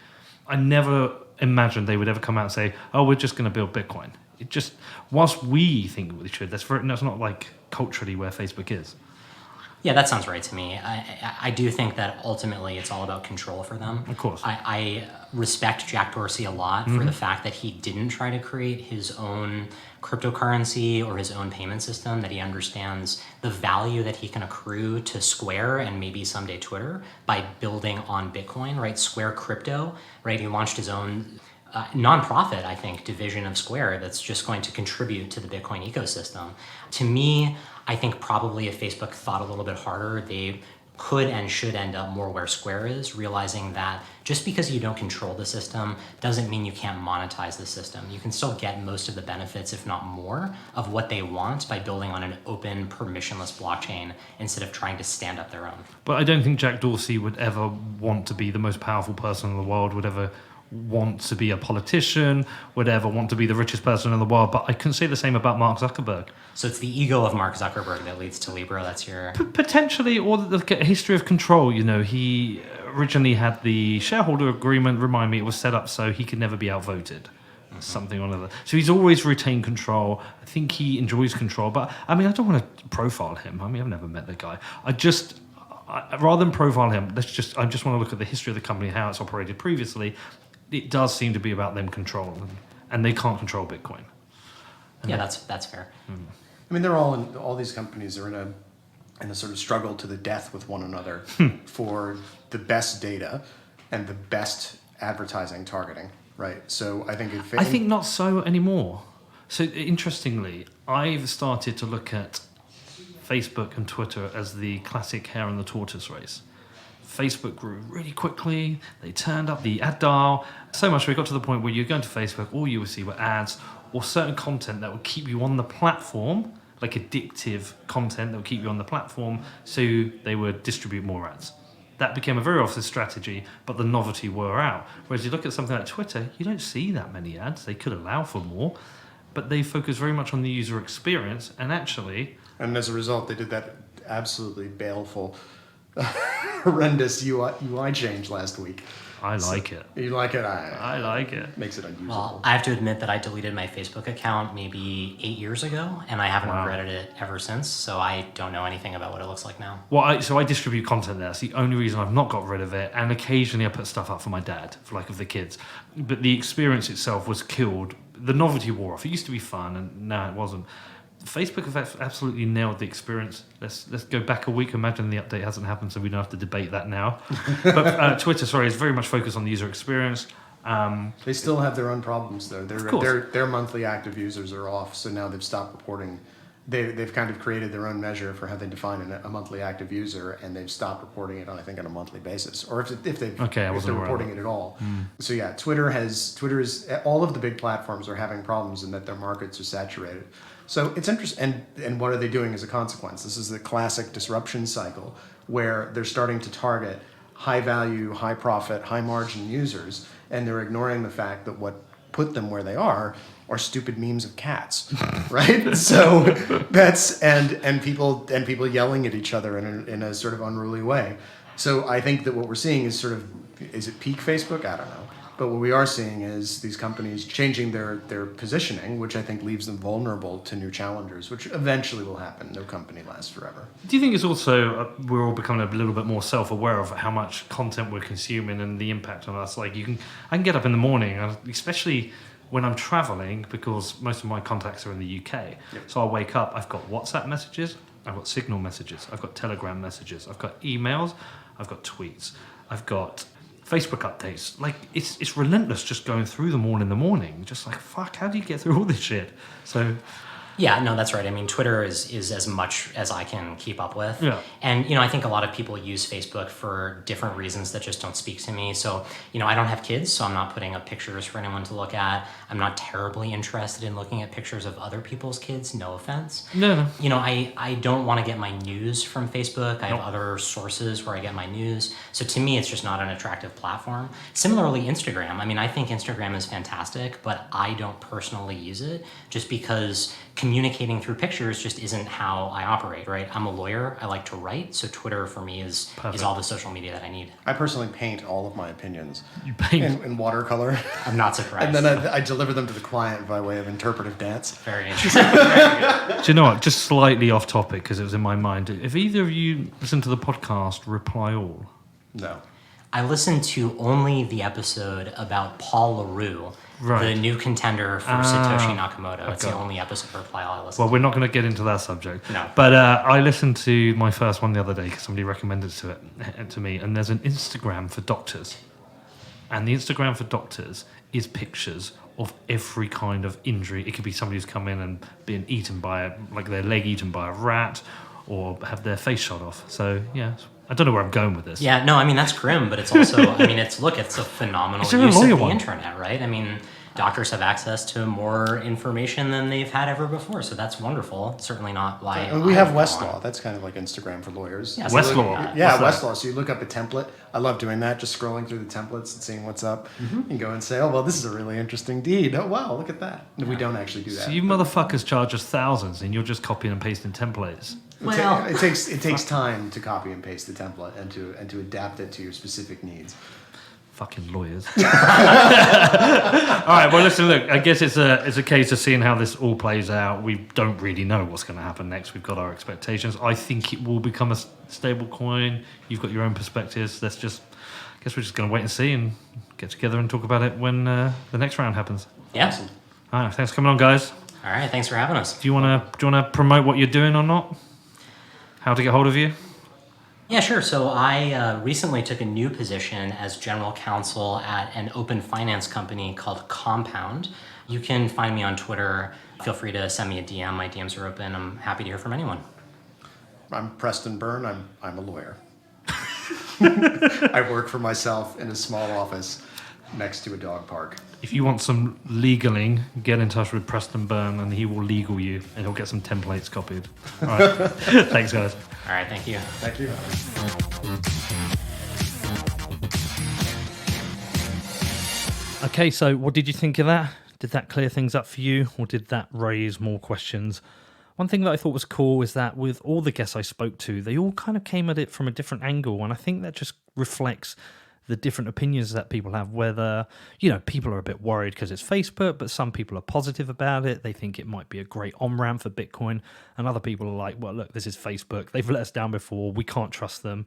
I never imagined they would ever come out and say, oh, we're just going to build Bitcoin. It just, whilst we think we should, that's not like culturally where Facebook is. Yeah, that sounds right to me. I do think that ultimately it's all about control for them. Of course. I respect Jack Dorsey a lot for the fact that he didn't try to create his own cryptocurrency or his own payment system, that he understands the value that he can accrue to Square and maybe someday Twitter by building on Bitcoin, right? Square Crypto, right? He launched his own nonprofit, I think, division of Square that's just going to contribute to the Bitcoin ecosystem. To me, I think probably if Facebook thought a little bit harder, they could and should end up more where Square is, realizing that just because you don't control the system doesn't mean you can't monetize the system. You can still get most of the benefits, if not more, of what they want by building on an open, permissionless blockchain instead of trying to stand up their own. But I don't think Jack Dorsey would ever want to be the most powerful person in the world, would ever want to be a politician, would ever want to be the richest person in the world. But I can say the same about Mark Zuckerberg. So it's the ego of Mark Zuckerberg that leads to Libra. That's your... Potentially, or the history of control. He originally had the shareholder agreement, remind me, it was set up so he could never be outvoted. Something or another. So he's always retained control. I think he enjoys control. But, I don't want to profile him. I've never met the guy. rather than profile him, I just want to look at the history of the company, how it's operated previously. It does seem to be about them controlling, and they can't control Bitcoin. Yeah, that's fair. I mean, they're all these companies are in a sort of struggle to the death with one another for the best data and the best advertising targeting, right? So I think not so anymore. So interestingly, I've started to look at Facebook and Twitter as the classic hare and the tortoise race. Facebook grew really quickly. They turned up the ad dial so much we got to the point where you go into Facebook, all you would see were ads or certain content that would keep you on the platform, like addictive content that would keep you on the platform, so they would distribute more ads. That became a very obvious strategy, but the novelty wore out. Whereas you look at something like Twitter, you don't see that many ads. They could allow for more, but they focus very much on the user experience, and actually... And as a result, they did that absolutely baleful, horrendous UI change last week. I like it. You like it? I like it. Makes it unusable. Well, I have to admit that I deleted my Facebook account maybe 8 years ago, and I haven't regretted it ever since, so I don't know anything about what it looks like now. Well, I distribute content there. It's the only reason I've not got rid of it, and occasionally I put stuff up for my dad, for of the kids. But the experience itself was killed. The novelty wore off. It used to be fun, and now it wasn't. Facebook have absolutely nailed the experience. Let's go back a week. Imagine the update hasn't happened, so we don't have to debate that now. But Twitter, is very much focused on the user experience. They still have their own problems, though. Of course. Their monthly active users are off, so now they've stopped reporting. They've kind of created their own measure for how they define a monthly active user, and they've stopped reporting it on a monthly basis, or if they're reporting it at all. So yeah, Twitter is all of the big platforms are having problems in that their markets are saturated. So it's interesting, and what are they doing as a consequence? This is the classic disruption cycle where they're starting to target high value, high profit, high margin users, and they're ignoring the fact that what put them where they are stupid memes of cats, right? So that's and people yelling at each other in a sort of unruly way. So I think that what we're seeing is is it peak Facebook? I don't know. But what we are seeing is these companies changing their positioning, which I think leaves them vulnerable to new challengers, which eventually will happen. No company lasts forever. Do you think it's also we're all becoming a little bit more self-aware of how much content we're consuming and the impact on us? Like I can get up in the morning, especially when I'm traveling, because most of my contacts are in the UK. Yep. So I'll wake up, I've got WhatsApp messages, I've got Signal messages, I've got Telegram messages, I've got emails, I've got tweets, I've got Facebook updates. Like it's relentless just going through them all in the morning. Just like, fuck, how do you get through all this shit? So yeah, no, that's right. I mean, Twitter is as much as I can keep up with. Yeah. And, I think a lot of people use Facebook for different reasons that just don't speak to me. So, I don't have kids, so I'm not putting up pictures for anyone to look at. I'm not terribly interested in looking at pictures of other people's kids, no offense. No. I don't want to get my news from Facebook. I have other sources where I get my news. So to me, it's just not an attractive platform. Similarly, Instagram. I mean, I think Instagram is fantastic, but I don't personally use it just because communicating through pictures just isn't how I operate, right? I'm a lawyer. I like to write. So Twitter for me is all the social media that I need. I personally paint all of my opinions. You paint? In watercolor. I'm not surprised. And then I deliver them to the client by way of interpretive dance. Very interesting. Do you know what? Just slightly off topic because it was in my mind. If either of you listen to the podcast, Reply All? No. I listened to only the episode about Paul LaRue, the new contender for Satoshi Nakamoto. It's the only episode of Reply All I listened to. Well, we're not going to get into that subject. No. But I listened to my first one the other day because somebody recommended it to me, and there's an Instagram for doctors. And the Instagram for doctors is pictures of every kind of injury. It could be somebody who's come in and been eaten by their leg eaten by a rat, or have their face shot off. So, yeah, I don't know where I'm going with this. Yeah, no, I mean, that's grim, but it's also, it's a phenomenal use of the internet, right? I mean, doctors have access to more information than they've had ever before, so that's wonderful. Certainly not why. And we have Westlaw. That's kind of like Instagram for lawyers. Yeah, Westlaw. Westlaw. So you look up a template. I love doing that, just scrolling through the templates and seeing what's up. Mm-hmm. You can go and say, oh, well, this is a really interesting deed. Oh, wow, look at that. And we don't actually do that. So you motherfuckers charge us thousands and you're just copying and pasting templates. Well, it takes time to copy and paste the template and to adapt it to your specific needs. Fucking lawyers. All right, well, listen, look, I guess it's a case of seeing how this all plays out. We don't really know what's going to happen next. We've got our expectations. I think it will become a stable coin. You've got your own perspectives. I guess we're just going to wait and see and get together and talk about it when the next round happens. Yeah. Awesome. All right, thanks for coming on, guys. All right, thanks for having us. Do you want to promote what you're doing or not? How to get hold of you? Yeah, sure. So I recently took a new position as general counsel at an open finance company called Compound. You can find me on Twitter. Feel free to send me a DM. My DMs are open. I'm happy to hear from anyone. I'm Preston Byrne. I'm a lawyer. I work for myself in a small office next to a dog park. If you want some legaling, get in touch with Preston Byrne and he will legal you and he'll get some templates copied. All right. Thanks, guys. All right, thank you. Thank you. Okay, so what did you think of that? Did that clear things up for you or did that raise more questions? One thing that I thought was cool is that with all the guests I spoke to, they all kind of came at it from a different angle, and I think that just reflects the different opinions that people have, whether, people are a bit worried because it's Facebook, but some people are positive about it. They think it might be a great on-ramp for Bitcoin, and other people are like, well, look, this is Facebook. They've let us down before. We can't trust them.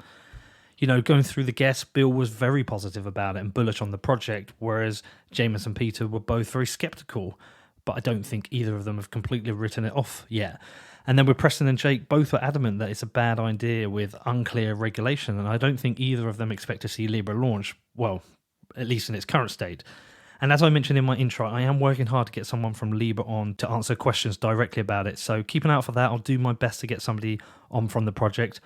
Going through the guests, Bill was very positive about it and bullish on the project, whereas James and Peter were both very skeptical, but I don't think either of them have completely written it off yet. And then with Preston and Jake, both were adamant that it's a bad idea with unclear regulation, and I don't think either of them expect to see Libra launch, well, at least in its current state. And as I mentioned in my intro, I am working hard to get someone from Libra on to answer questions directly about it, so keep an eye out for that. I'll do my best to get somebody on from the project.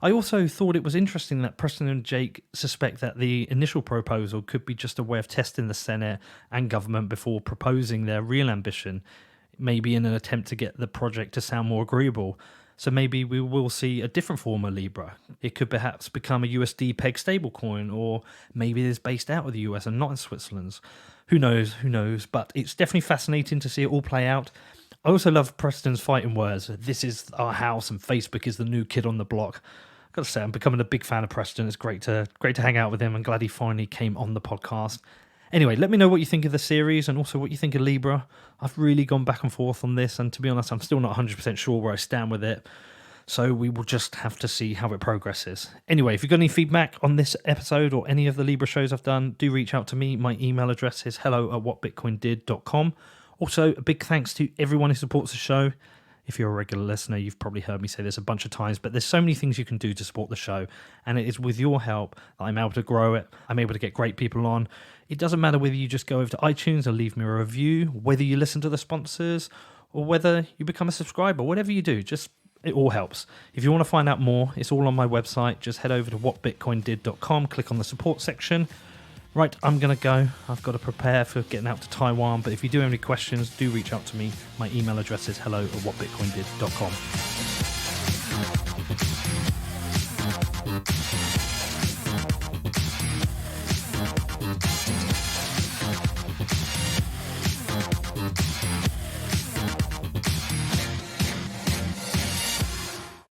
I also thought it was interesting that Preston and Jake suspect that the initial proposal could be just a way of testing the Senate and government before proposing their real ambition, maybe in an attempt to get the project to sound more agreeable. So maybe we will see a different form of Libra. It could perhaps become a USD peg stablecoin, or maybe it is based out of the US and not in Switzerland. Who knows, but it's definitely fascinating to see it all play out. I also love Preston's fighting words. This is our house and Facebook is the new kid on the block. I've got to say, I'm becoming a big fan of Preston. It's great to hang out with him. I'm glad he finally came on the podcast. Anyway, let me know what you think of the series and also what you think of Libra. I've really gone back and forth on this, and to be honest, I'm still not 100% sure where I stand with it. So we will just have to see how it progresses. Anyway, if you've got any feedback on this episode or any of the Libra shows I've done, do reach out to me. My email address is hello@whatbitcoindid.com. Also, a big thanks to everyone who supports the show. If you're a regular listener, you've probably heard me say this a bunch of times, but there's so many things you can do to support the show, and it is with your help that I'm able to grow it. I'm able to get great people on. It doesn't matter whether you just go over to iTunes and leave me a review, whether you listen to the sponsors, or whether you become a subscriber. Whatever you do, it all helps. If you want to find out more, it's all on my website. Just head over to whatbitcoindid.com, click on the support section. Right, I'm going to go. I've got to prepare for getting out to Taiwan, but if you do have any questions, do reach out to me. My email address is hello@whatbitcoindid.com.